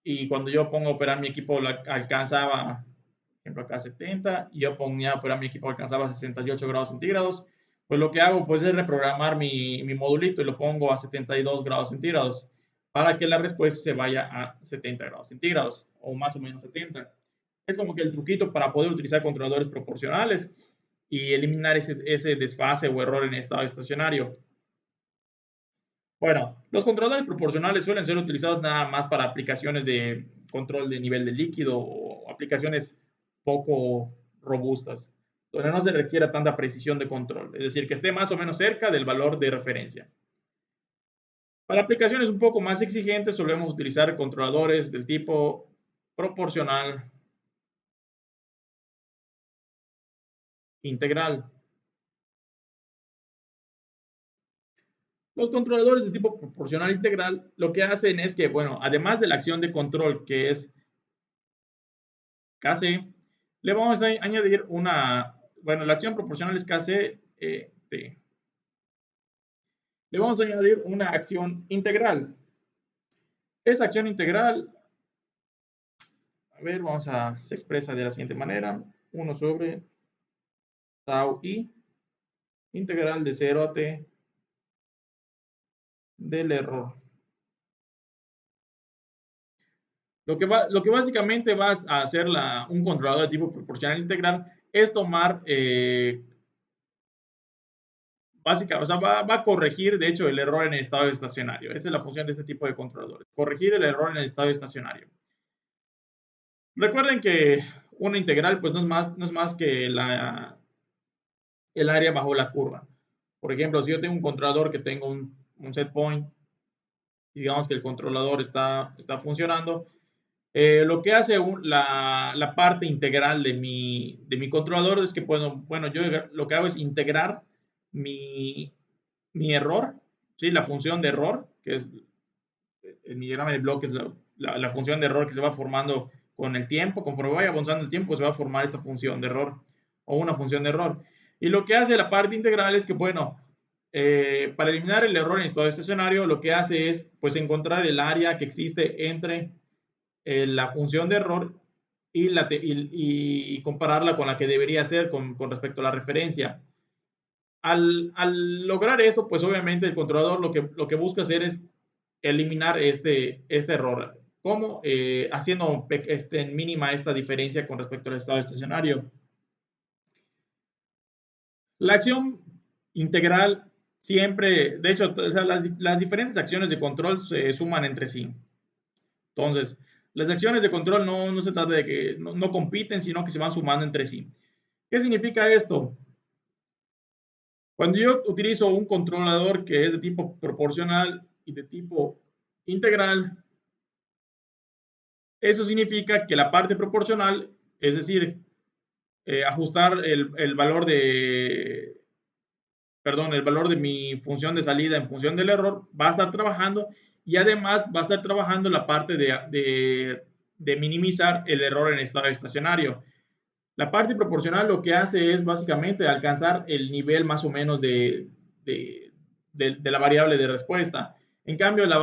y cuando yo pongo a operar mi equipo alcanzaba, por ejemplo acá 70, y yo ponía a operar mi equipo alcanzaba 68 grados centígrados, pues lo que hago pues es reprogramar mi modulito y lo pongo a 72 grados centígrados. para que la respuesta se vaya a 70 grados centígrados o más o menos 70. Es como que el truquito para poder utilizar controladores proporcionales y eliminar ese desfase o error en estado estacionario. Bueno, los controladores proporcionales suelen ser utilizados nada más para aplicaciones de control de nivel de líquido o aplicaciones poco robustas, donde no se requiera tanta precisión de control, es decir, que esté más o menos cerca del valor de referencia. Para aplicaciones un poco más exigentes solemos utilizar controladores del tipo proporcional integral. Los controladores de tipo proporcional integral lo que hacen es que, bueno, además de la acción de control que es KC, le vamos a añadir una, bueno, la acción proporcional es KC, le vamos a añadir una acción integral. Esa acción integral, a ver, se expresa de la siguiente manera, 1 sobre tau i, integral de 0 a t del error. Lo que básicamente vas a hacer un controlador de tipo proporcional integral es tomar, o sea, va a corregir, de hecho, el error en el estado estacionario. Esa es la función de este tipo de controladores, corregir el error en el estado estacionario. Recuerden que una integral, pues no es más que el área bajo la curva. Por ejemplo, si yo tengo un controlador que tengo un set point, y digamos que el controlador está funcionando, lo que hace la parte integral de mi controlador es que, bueno, yo lo que hago es integrar mi, mi error, ¿sí? La función de error, que es en mi diagrama de bloques, la función de error que se va formando con el tiempo, conforme vaya avanzando el tiempo, se va a formar esta función de error o una función de error. Y lo que hace la parte integral es que, bueno, para eliminar el error en todo este escenario, lo que hace es, pues, encontrar el área que existe entre la función de error y compararla con la que debería ser con respecto a la referencia. Al lograr eso, pues obviamente el controlador lo que busca hacer es eliminar este error. ¿Cómo? Haciendo mínima esta diferencia con respecto al estado estacionario. La acción integral siempre, de hecho, o sea, las diferentes acciones de control se suman entre sí. Entonces, las acciones de control no se trata de que no compiten, sino que se van sumando entre sí. ¿Qué significa esto? Cuando yo utilizo un controlador que es de tipo proporcional y de tipo integral, eso significa que la parte proporcional, es decir, ajustar el valor el valor de mi función de salida en función del error, va a estar trabajando y además va a estar trabajando la parte de minimizar el error en estado estacionario. La parte proporcional lo que hace es básicamente alcanzar el nivel más o menos de, de la variable de respuesta. En cambio, la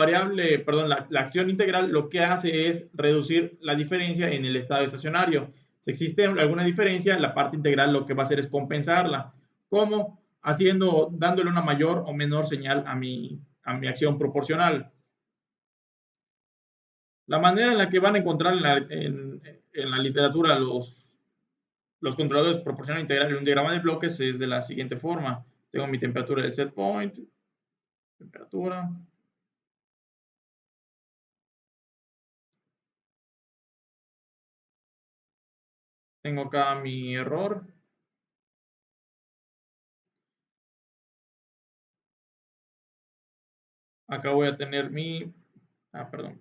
acción integral lo que hace es reducir la diferencia en el estado estacionario. Si existe alguna diferencia, la parte integral lo que va a hacer es compensarla. ¿Cómo? Dándole una mayor o menor señal a mi acción proporcional. La manera en la que van a encontrar en la literatura los controladores proporcional integral en un diagrama de bloques es de la siguiente forma. Tengo mi temperatura del set point, temperatura. Tengo acá mi error. Acá voy a tener perdón.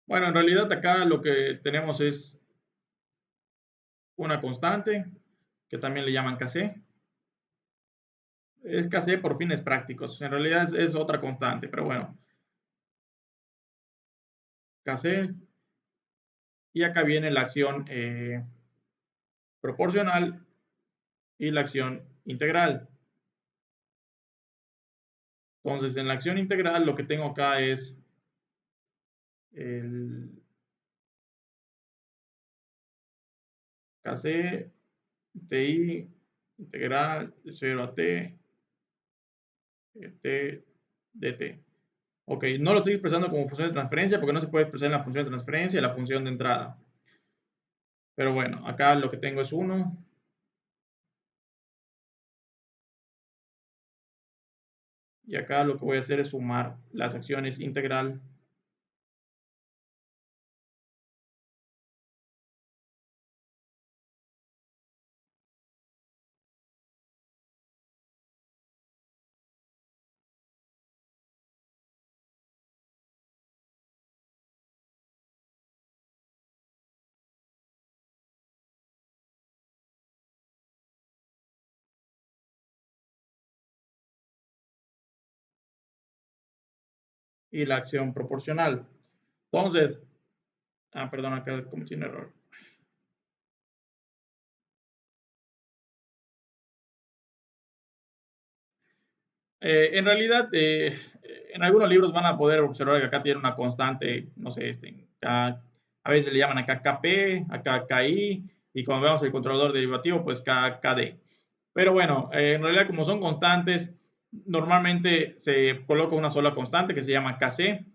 Bueno, en realidad acá lo que tenemos es una constante, que también le llaman Kc. Es Kc por fines prácticos. En realidad es otra constante, pero bueno. Kc. Y acá viene la acción proporcional y la acción integral. Entonces, en la acción integral lo que tengo acá es el KC, TI, integral, 0 a T, T, DT. Ok, no lo estoy expresando como función de transferencia porque no se puede expresar en la función de transferencia y la función de entrada. Pero bueno, acá lo que tengo es 1. Y acá lo que voy a hacer es sumar las acciones integral y la acción proporcional. Entonces, perdón, acá cometí un error. En realidad, en algunos libros van a poder observar que acá tiene una constante, no sé, a veces le llaman acá KP, acá KI, y cuando vemos el controlador derivativo, pues KD. Pero bueno, en realidad como son constantes, normalmente se coloca una sola constante que se llama KC,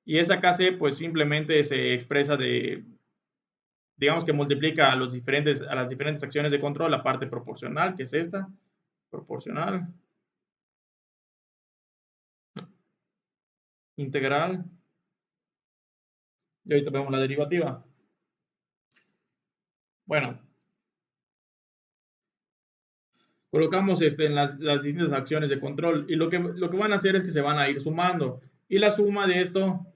y esa KC pues simplemente se expresa digamos que multiplica a las diferentes acciones de control la parte proporcional, que es esta, proporcional, integral, y ahorita vemos la derivativa. Bueno, colocamos en las distintas acciones de control y lo que van a hacer es que se van a ir sumando. Y la suma de esto,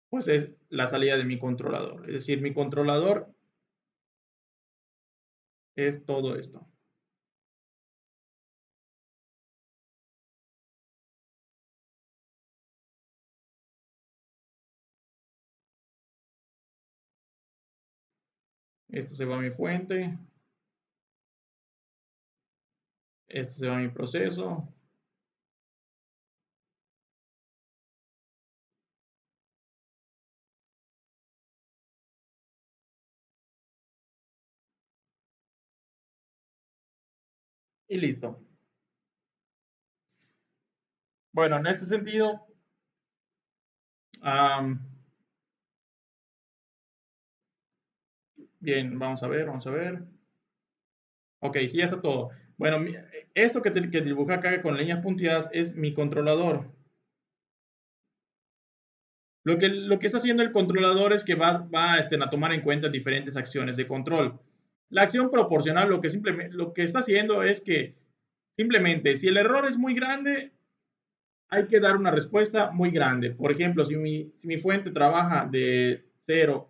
pues es la salida de mi controlador. Es decir, mi controlador es todo esto. Esto se va a mi fuente. Esto se va a mi proceso. Y listo. Bueno, en este sentido, bien, vamos a ver, vamos a ver. Ok, sí, ya está todo. Bueno, esto que dibujé acá con líneas punteadas es mi controlador. Lo que está haciendo el controlador es que va a tomar en cuenta diferentes acciones de control. La acción proporcional lo que está haciendo es que simplemente si el error es muy grande, hay que dar una respuesta muy grande. Por ejemplo, si mi fuente trabaja de 0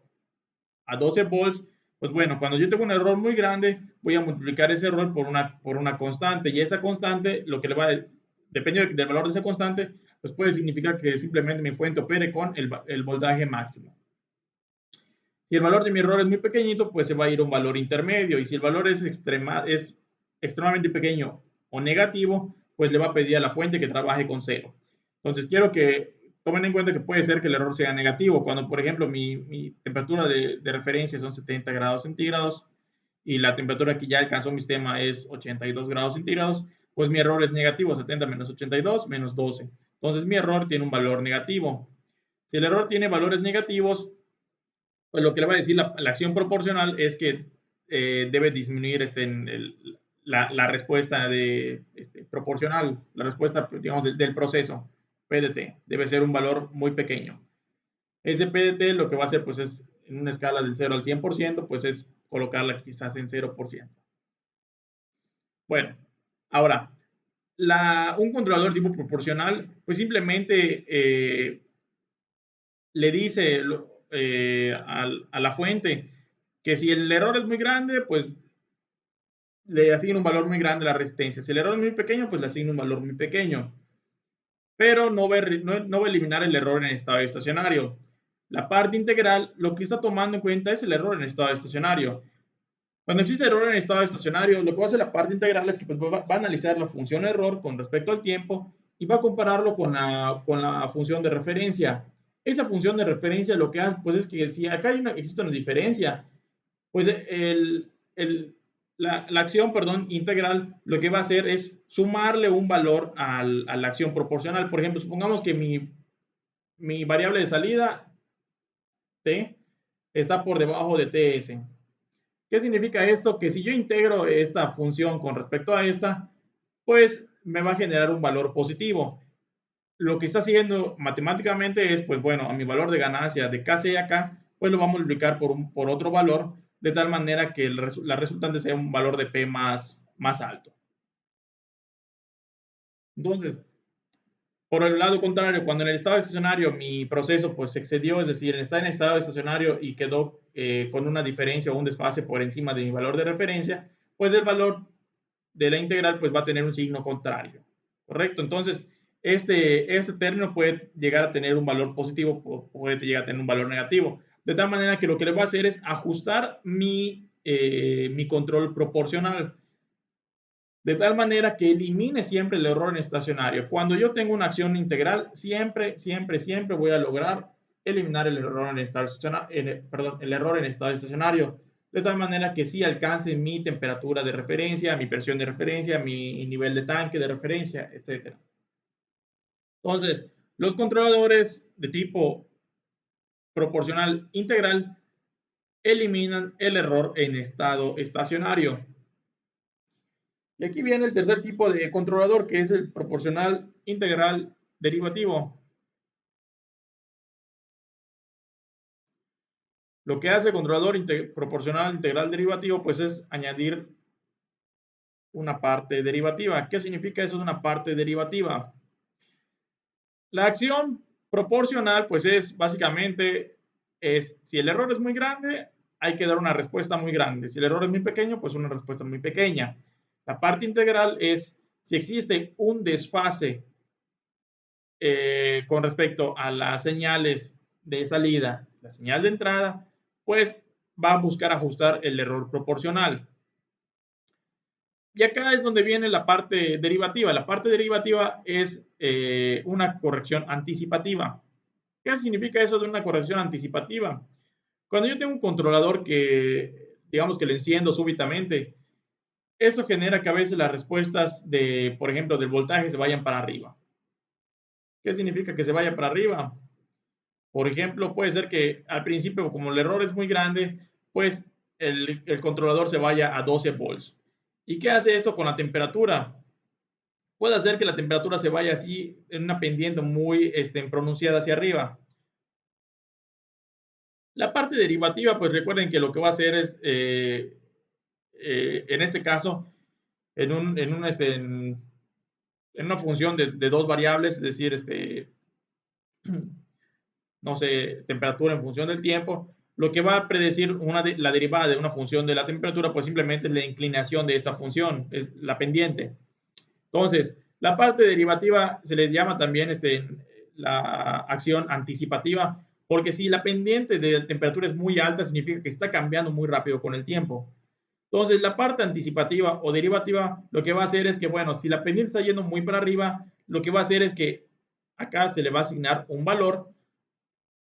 a 12 volts, pues bueno, cuando yo tengo un error muy grande, voy a multiplicar ese error por una constante y esa constante, lo que le va a, depende del valor de esa constante, pues puede significar que simplemente mi fuente opere con el voltaje máximo. Si el valor de mi error es muy pequeñito, pues se va a ir a un valor intermedio. Y si el valor es extremadamente pequeño o negativo, pues le va a pedir a la fuente que trabaje con cero. Entonces quiero que tomen en cuenta que puede ser que el error sea negativo. Cuando, por ejemplo, mi temperatura de referencia son 70 grados centígrados y la temperatura que ya alcanzó mi sistema es 82 grados centígrados, pues mi error es negativo, 70 menos 82 menos 12. Entonces mi error tiene un valor negativo. Si el error tiene valores negativos, pues lo que le va a decir la acción proporcional es que debe disminuir la respuesta proporcional, la respuesta, digamos, del proceso PDT. Debe ser un valor muy pequeño. Ese PDT lo que va a hacer, pues es en una escala del 0 al 100%, pues es colocarla quizás en 0%. Bueno, ahora, un controlador tipo proporcional, pues simplemente le dice a la fuente que si el error es muy grande, pues le asigna un valor muy grande a la resistencia. Si el error es muy pequeño, pues le asigna un valor muy pequeño. Pero no va a eliminar el error en estado estacionario. La parte integral lo que está tomando en cuenta es el error en estado estacionario. Cuando existe error en estado estacionario, lo que va a hacer la parte integral es que pues, va a analizar la función error con respecto al tiempo y va a compararlo con la función de referencia. Esa función de referencia lo que hace pues, es que si acá existe una diferencia, pues la acción, perdón, integral lo que va a hacer es sumarle un valor a la acción proporcional. Por ejemplo, supongamos que mi variable de salida, t, está por debajo de ts. ¿Qué significa esto? Que si yo integro esta función con respecto a esta, pues me va a generar un valor positivo. Lo que está haciendo matemáticamente es, pues bueno, a mi valor de ganancia de KC acá, pues lo vamos a multiplicar por otro valor, de tal manera que la resultante sea un valor de P más alto. Entonces, por el lado contrario, cuando en el estado estacionario mi proceso pues se excedió, es decir, está en estado estacionario y quedó con una diferencia o un desfase por encima de mi valor de referencia, pues el valor de la integral pues va a tener un signo contrario, ¿correcto? Entonces, este término puede llegar a tener un valor positivo o puede llegar a tener un valor negativo, de tal manera que lo que le voy a hacer es ajustar mi control proporcional, de tal manera que elimine siempre el error en estacionario. Cuando yo tengo una acción integral, siempre voy a lograr eliminar el error en estado estacionario, perdón, el error en estado estacionario, de tal manera que sí alcance mi temperatura de referencia, mi presión de referencia, mi nivel de tanque de referencia, etc. Entonces, los controladores de tipo proporcional integral eliminan el error en estado estacionario. Y aquí viene el tercer tipo de controlador, que es el proporcional integral derivativo. Lo que hace el controlador proporcional integral derivativo, pues es añadir una parte derivativa. ¿Qué significa eso de una parte derivativa? La acción proporcional, pues es básicamente, si el error es muy grande, hay que dar una respuesta muy grande. Si el error es muy pequeño, pues una respuesta muy pequeña. La parte integral es si existe un desfase con respecto a las señales de salida, la señal de entrada, pues va a buscar ajustar el error proporcional. Y acá es donde viene la parte derivativa. La parte derivativa es una corrección anticipativa. ¿Qué significa eso de una corrección anticipativa? Cuando yo tengo un controlador que, digamos que lo enciendo súbitamente, eso genera que a veces las respuestas de, por ejemplo, del voltaje se vayan para arriba. ¿Qué significa que se vaya para arriba? Por ejemplo, puede ser que al principio, como el error es muy grande, pues el controlador se vaya a 12 volts. ¿Y qué hace esto con la temperatura? Puede hacer que la temperatura se vaya así en una pendiente muy pronunciada hacia arriba. La parte derivativa, pues recuerden que lo que va a hacer es, en este caso, en una función de dos variables, es decir, no sé, temperatura en función del tiempo, lo que va a predecir la derivada de una función de la temperatura, pues simplemente es la inclinación de esta función, es la pendiente. Entonces, la parte derivativa se le llama también la acción anticipativa, porque si la pendiente de temperatura es muy alta, significa que está cambiando muy rápido con el tiempo. Entonces, la parte anticipativa o derivativa lo que va a hacer es que, bueno, si la pendiente está yendo muy para arriba, lo que va a hacer es que acá se le va a asignar un valor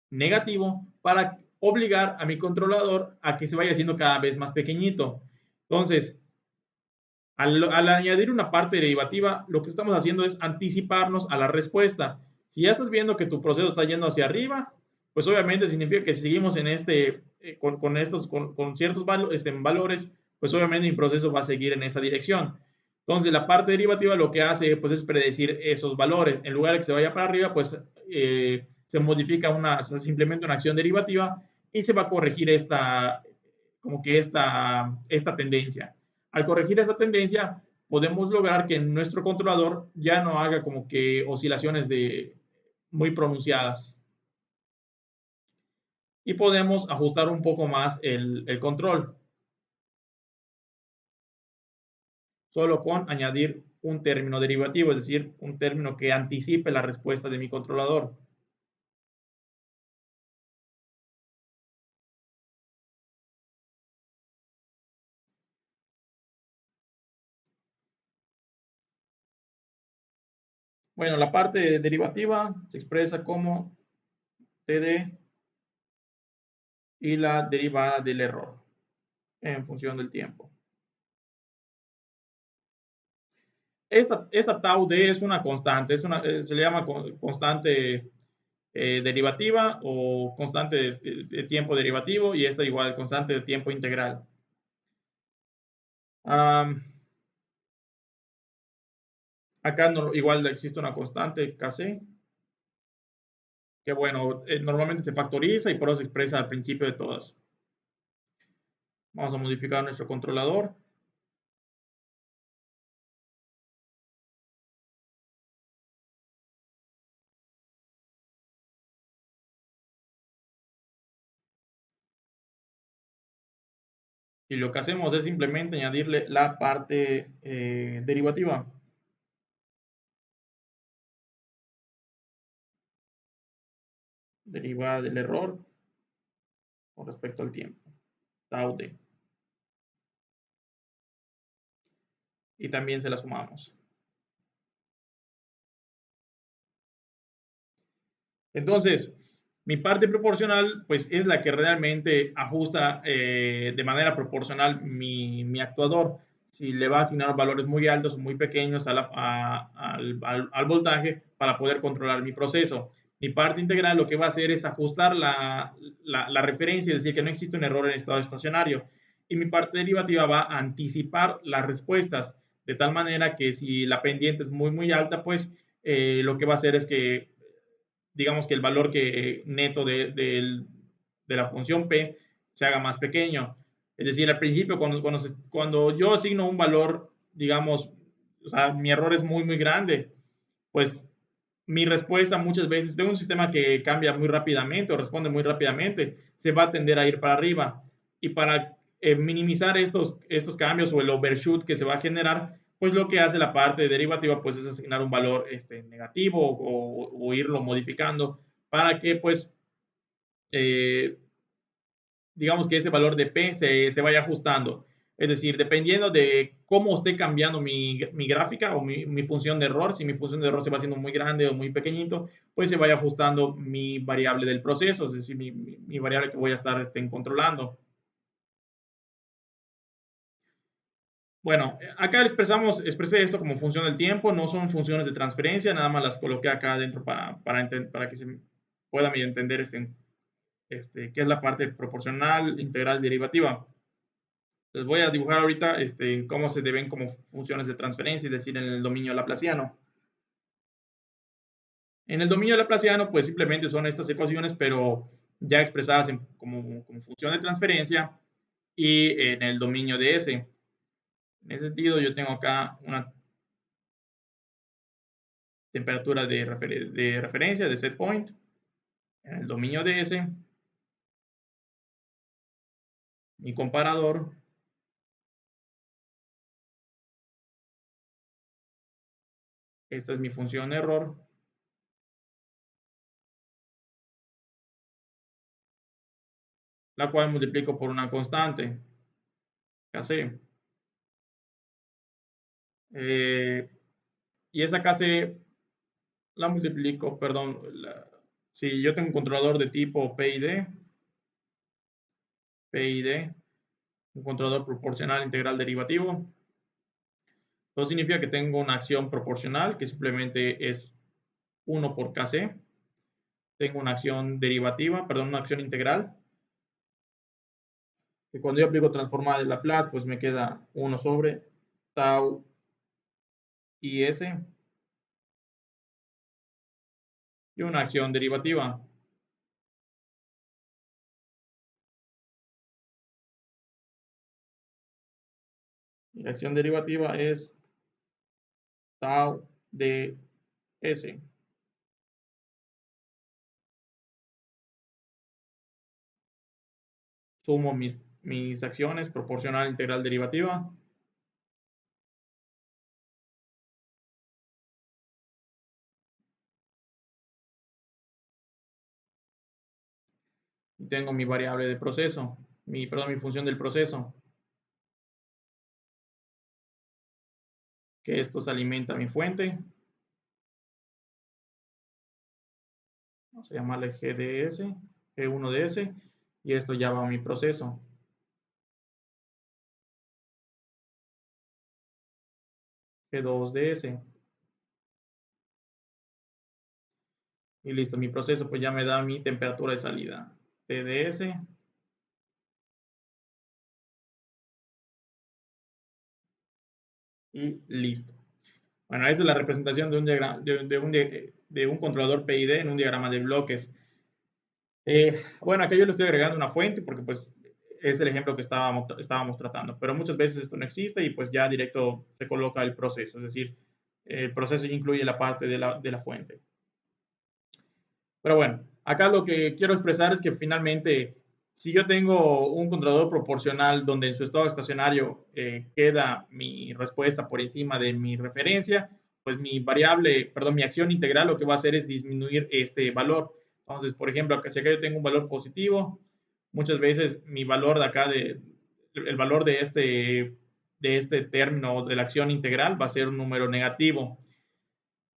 negativo para obligar a mi controlador a que se vaya haciendo cada vez más pequeñito. Entonces, al añadir una parte derivativa, lo que estamos haciendo es anticiparnos a la respuesta. Si ya estás viendo que tu proceso está yendo hacia arriba, pues obviamente significa que si seguimos en con ciertos valores, pues obviamente mi proceso va a seguir en esa dirección. Entonces, la parte derivativa lo que hace pues, es predecir esos valores. En lugar de que se vaya para arriba, pues se modifica se implementa una acción derivativa y se va a corregir como que esta tendencia. Al corregir esa tendencia, podemos lograr que nuestro controlador ya no haga como que oscilaciones muy pronunciadas y podemos ajustar un poco más el control, solo con añadir un término derivativo, es decir, un término que anticipe la respuesta de mi controlador. Bueno, la parte derivativa se expresa como TD y la derivada del error en función del tiempo. Esta tau d es una constante, se le llama constante derivativa o constante de tiempo derivativo y esta igual constante de tiempo integral. Acá no, igual existe una constante Kc que bueno, normalmente se factoriza y por eso se expresa al principio de todas. Vamos a modificar nuestro controlador. Y lo que hacemos es simplemente añadirle la parte derivativa. Derivada del error con respecto al tiempo. Tau d. Y también se la sumamos. Entonces, mi parte proporcional, pues es la que realmente ajusta de manera proporcional mi actuador. Si le va a asignar valores muy altos o muy pequeños al voltaje para poder controlar mi proceso. Mi parte integral lo que va a hacer es ajustar la referencia, es decir, que no existe un error en estado estacionario. Y mi parte derivativa va a anticipar las respuestas, de tal manera que si la pendiente es muy, muy alta, pues lo que va a hacer es que digamos que el valor que neto de la función P se haga más pequeño. Es decir, al principio, cuando yo asigno un valor, digamos, o sea, mi error es muy, muy grande, pues mi respuesta muchas veces, tengo un sistema que cambia muy rápidamente o responde muy rápidamente, se va a tender a ir para arriba. Y para minimizar estos cambios o el overshoot que se va a generar, pues lo que hace la parte derivativa pues es asignar un valor negativo o irlo modificando para que pues eh, digamos que este valor de P se vaya ajustando. Es decir, dependiendo de cómo esté cambiando mi gráfica o mi función de error, si mi función de error se va haciendo muy grande o muy pequeñito, pues se vaya ajustando mi variable del proceso, es decir, mi variable que voy a estar controlando. Bueno, acá expresé esto como función del tiempo, no son funciones de transferencia, nada más las coloqué acá adentro para que se pueda entender qué es la parte proporcional, integral, derivativa. Les voy a dibujar ahorita cómo se deben como funciones de transferencia, es decir, en el dominio laplaciano. En el dominio laplaciano, pues simplemente son estas ecuaciones, pero ya expresadas como función de transferencia y en el dominio de S. En ese sentido, yo tengo acá una temperatura de referencia, de set point, en el dominio de S, mi comparador, esta es mi función error, la cual multiplico por una constante, Kc. Y esa Kc la multiplico, perdón, si yo tengo un controlador de tipo PID, un controlador proporcional integral derivativo, eso significa que tengo una acción proporcional que simplemente es 1 por Kc, tengo una acción derivativa, perdón, una acción integral, que cuando yo aplico transformada de Laplace, pues me queda 1 sobre tau is y una acción derivativa. Y la acción derivativa es tau ds. Sumo mis acciones, proporcional, integral, derivativa. Y tengo mi variable de proceso, perdón, mi función del proceso, que esto se alimenta a mi fuente Vamos a llamarle GDS, G1DS, y esto ya va a mi proceso. G2DS. Y listo, mi proceso pues ya me da mi temperatura de salida. TDS. Y listo. Bueno, esta es la representación de un, diagrama, de un controlador PID en un diagrama de bloques. Bueno, acá yo le estoy agregando una fuente porque pues es el ejemplo que estábamos tratando, pero muchas veces esto no existe y pues ya directo se coloca el proceso, es decir, el proceso ya incluye la parte de la fuente. Pero bueno, acá lo que quiero expresar es que finalmente, si yo tengo un controlador proporcional donde en su estado estacionario queda mi respuesta por encima de mi referencia, pues mi variable, perdón, mi acción integral lo que va a hacer es disminuir este valor. Entonces, por ejemplo, si acá yo tengo un valor positivo, muchas veces mi valor de acá, el valor de este término de la acción integral va a ser un número negativo,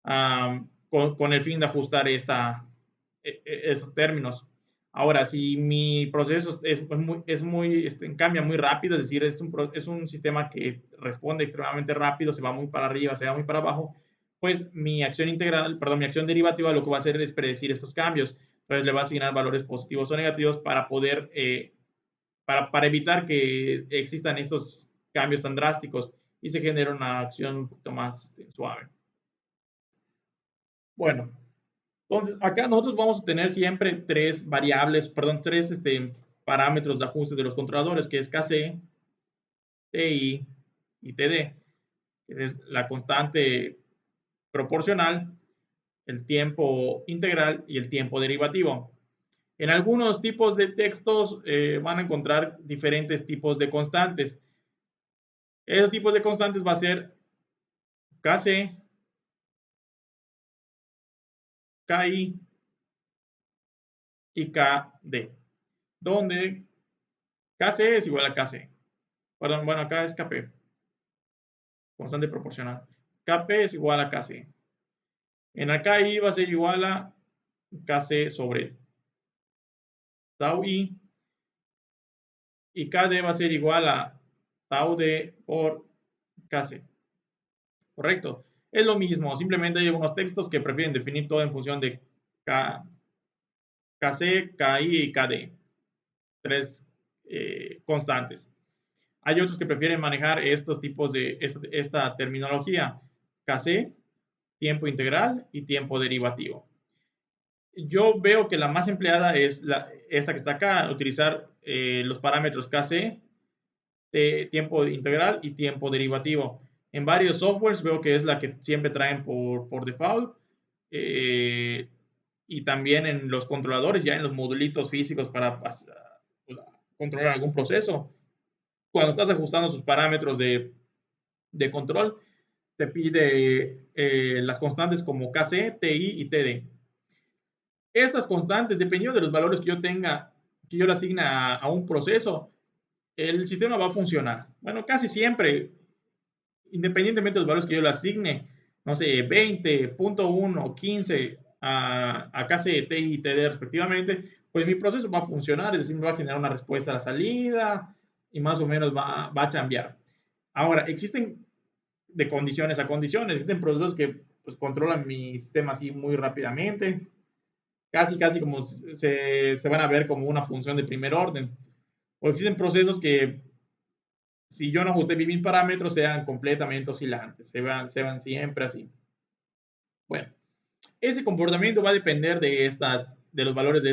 con el fin de ajustar esos términos. Ahora, si mi proceso cambia muy rápido, es decir, es un sistema que responde extremadamente rápido, se va muy para arriba, se va muy para abajo, pues mi acción integral, perdón, mi acción derivativa lo que va a hacer es predecir estos cambios. Entonces le va a asignar valores positivos o negativos para poder, para evitar que existan estos cambios tan drásticos y se genera una acción un poquito más suave. Bueno, entonces, acá nosotros vamos a tener siempre tres variables, perdón, tres parámetros de ajuste de los controladores, que es KC, TI y TD, que es la constante proporcional, el tiempo integral y el tiempo derivativo. En algunos tipos de textos van a encontrar diferentes tipos de constantes. Esos tipos de constantes va a ser KC, KI y KD, donde KC es igual a KC. Perdón, bueno, acá es KP, constante proporcional. Kp es igual a Kc. En el Ki va a ser igual a Kc sobre tau i, y Kd va a ser igual a tau d por Kc. ¿Correcto? Es lo mismo, simplemente hay algunos textos que prefieren definir todo en función de Kc, Ki y Kd. Tres constantes. Hay otros que prefieren manejar estos tipos de esta terminología. Kc, tiempo integral y tiempo derivativo. Yo veo que la más empleada es esta que está acá, utilizar los parámetros KC, tiempo integral y tiempo derivativo. En varios softwares veo que es la que siempre traen por default. eh, y también en los controladores, ya en los modulitos físicos para controlar algún proceso. Cuando estás ajustando sus parámetros de control, te pide las constantes como KC, TI y TD. Estas constantes, dependiendo de los valores que yo tenga, que yo le asigne a un proceso, el sistema va a funcionar. Bueno, casi siempre, independientemente de los valores que yo le asigne, no sé, 20.1, 15 a KCT y TD respectivamente, pues mi proceso va a funcionar, es decir, me va a generar una respuesta a la salida y más o menos va a cambiar. Ahora, existen de condiciones a condiciones, existen procesos que pues, controlan mi sistema así muy rápidamente, casi como se van a ver como una función de primer orden. O existen procesos que, si yo no ajusté bien mis parámetros, sean completamente oscilantes, se van siempre así. Bueno, ese comportamiento va a depender de los valores de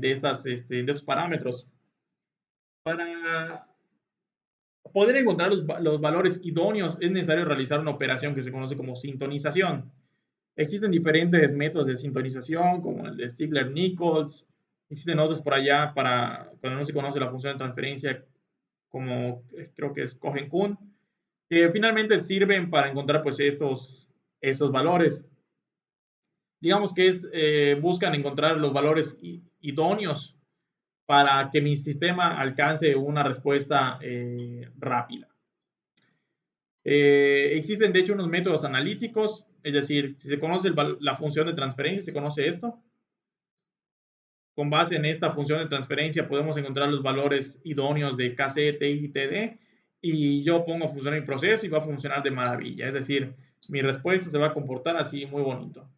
estos parámetros. Para poder encontrar los valores idóneos es necesario realizar una operación que se conoce como sintonización. Existen diferentes métodos de sintonización, como el de Ziegler-Nichols. Existen otros por allá para cuando no se conoce la función de transferencia, como creo que es Cohen-Kuhn, que finalmente sirven para encontrar pues esos valores. Digamos que buscan encontrar los valores idóneos para que mi sistema alcance una respuesta rápida. Existen de hecho unos métodos analíticos Es decir, si se conoce la función de transferencia, se conoce esto. Con base en esta función de transferencia podemos encontrar los valores idóneos de KC, TI y TD. Y yo pongo a funcionar mi proceso y va a funcionar de maravilla. Es decir, mi respuesta se va a comportar así muy bonito.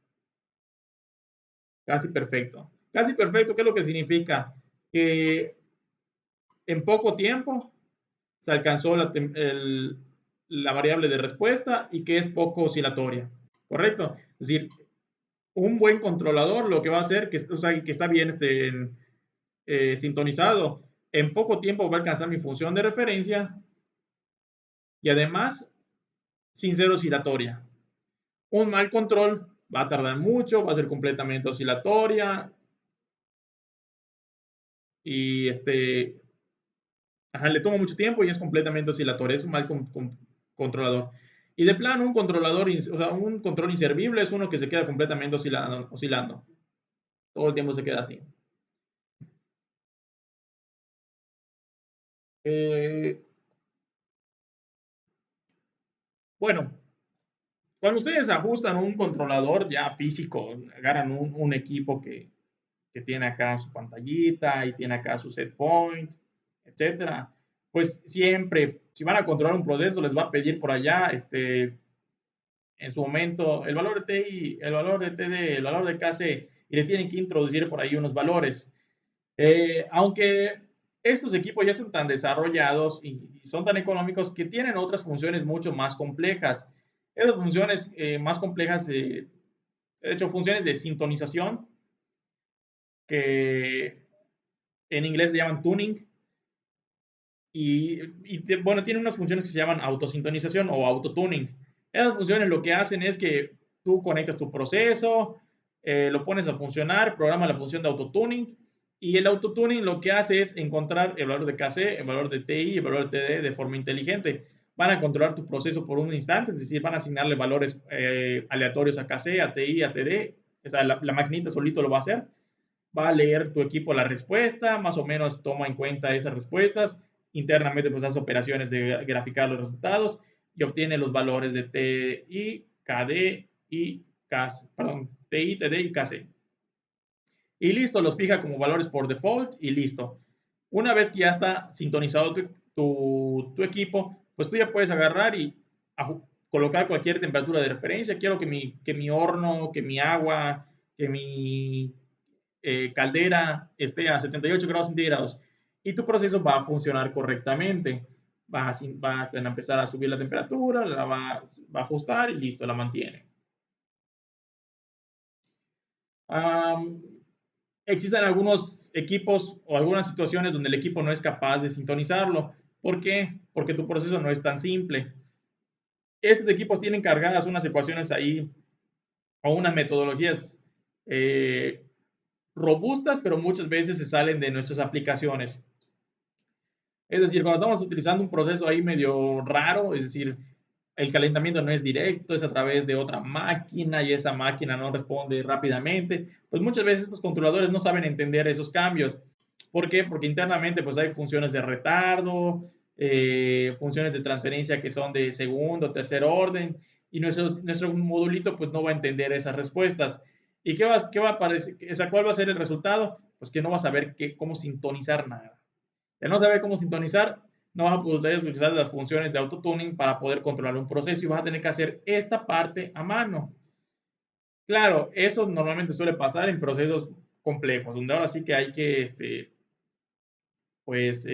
Casi perfecto. Casi perfecto, ¿qué es lo que significa? Que en poco tiempo se alcanzó la variable de respuesta y que es poco oscilatoria. ¿Correcto? Es decir, un buen controlador lo que va a hacer, o sea, que está bien sintonizado, en poco tiempo va a alcanzar mi función de referencia y además sin ser oscilatoria. Un mal control va a tardar mucho, va a ser completamente oscilatoria y le toma mucho tiempo y es completamente oscilatoria. Es un mal controlador. Y de plano, un controlador, o sea, un control inservible es uno que se queda completamente oscilando. Todo el tiempo se queda así. Eh, bueno, cuando ustedes ajustan un controlador ya físico, agarran un equipo que tiene acá su pantallita y tiene acá su set point, etcétera, pues siempre, si van a controlar un proceso, les va a pedir por allá, en su momento, el valor de TI, el valor de TD, el valor de KC, y le tienen que introducir por ahí unos valores. Aunque estos equipos ya son tan desarrollados y son tan económicos que tienen otras funciones mucho más complejas. Esas funciones más complejas, de hecho, funciones de sintonización, que en inglés le llaman tuning, bueno, tiene unas funciones que se llaman autosintonización o autotuning. Esas funciones lo que hacen es que tú conectas tu proceso, lo pones a funcionar, programa la función de autotuning y el autotuning lo que hace es encontrar el valor de KC, el valor de TI, el valor de TD de forma inteligente. Van a controlar tu proceso por un instante, es decir, van a asignarle valores aleatorios a KC, a TI, a TD. O sea, la maquinita solito lo va a hacer. Va a leer tu equipo la respuesta, más o menos toma en cuenta esas respuestas. Internamente, pues hace operaciones de graficar los resultados y obtiene los valores de TI, KD y KC, perdón, TI, TD y KC. Y listo, los fija como valores por default y listo. Una vez que ya está sintonizado tu equipo, pues tú ya puedes agarrar y colocar cualquier temperatura de referencia. Quiero que mi horno, que mi agua, que mi caldera esté a 78 grados centígrados y tu proceso va a funcionar correctamente. Va a empezar a subir la temperatura, va a ajustar y listo, la mantiene. Um, Existen algunos equipos o algunas situaciones donde el equipo no es capaz de sintonizarlo. ¿Por qué? Porque tu proceso no es tan simple. Estos equipos tienen cargadas unas ecuaciones ahí o unas metodologías eh, robustas, pero muchas veces se salen de nuestras aplicaciones. Es decir, cuando estamos utilizando un proceso ahí medio raro, es decir, el calentamiento no es directo, es a través de otra máquina y esa máquina no responde rápidamente, pues muchas veces estos controladores no saben entender esos cambios. ¿Por qué? Porque internamente pues hay funciones de retardo, funciones de transferencia que son de segundo, tercer orden, y nuestro modulito pues no va a entender esas respuestas. ¿Y qué va a aparecer? ¿Cuál va a ser el resultado? Pues que no va a saber cómo sintonizar nada. De no saber cómo sintonizar, no vas a poder utilizar las funciones de autotuning para poder controlar un proceso y vas a tener que hacer esta parte a mano. Claro, eso normalmente suele pasar en procesos complejos, donde ahora sí que hay que, pues,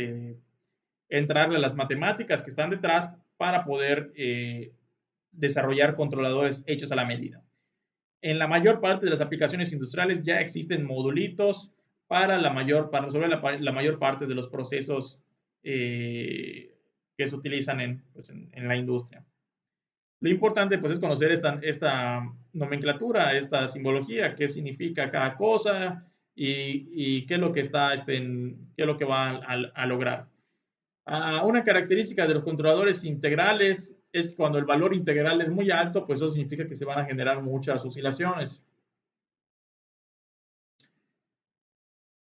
entrarle a las matemáticas que están detrás para poder desarrollar controladores hechos a la medida. En la mayor parte de las aplicaciones industriales ya existen modulitos para resolver la mayor parte de los procesos que se utilizan en la industria. Lo importante pues es conocer esta nomenclatura, esta simbología, qué significa cada cosa y qué es lo que qué es lo que va a lograr. Una característica de los controladores integrales es que cuando el valor integral es muy alto, pues eso significa que se van a generar muchas oscilaciones.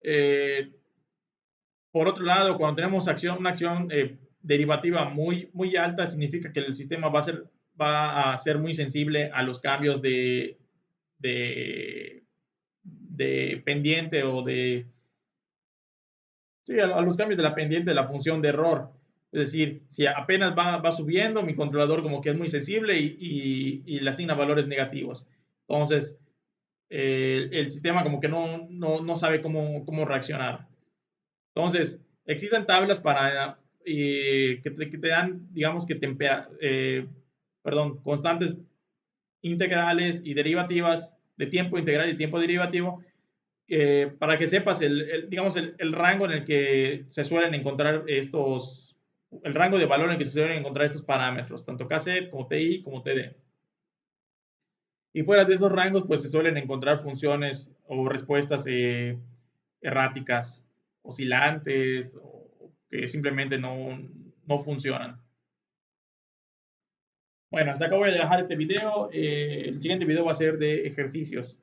Eh, por otro lado, cuando tenemos una acción derivativa muy alta, significa que el sistema va a ser muy sensible a los cambios de, de pendiente o de, sí, a los cambios de la pendiente de la función de error. Es decir, si apenas va subiendo, mi controlador como que es muy sensible y le asigna valores negativos. Entonces, el sistema como que no sabe cómo reaccionar. Entonces, existen tablas para que te dan, digamos que perdón, constantes integrales y derivativas de tiempo integral y tiempo derivativo, para que sepas digamos, el rango en el que se suelen encontrar el rango de valor en el que se suelen encontrar estos parámetros, tanto KZ como TI como TD. Y fuera de esos rangos, pues se suelen encontrar funciones o respuestas erráticas, oscilantes, o que simplemente no funcionan. Bueno, hasta acá voy a dejar este video. El siguiente video va a ser de ejercicios.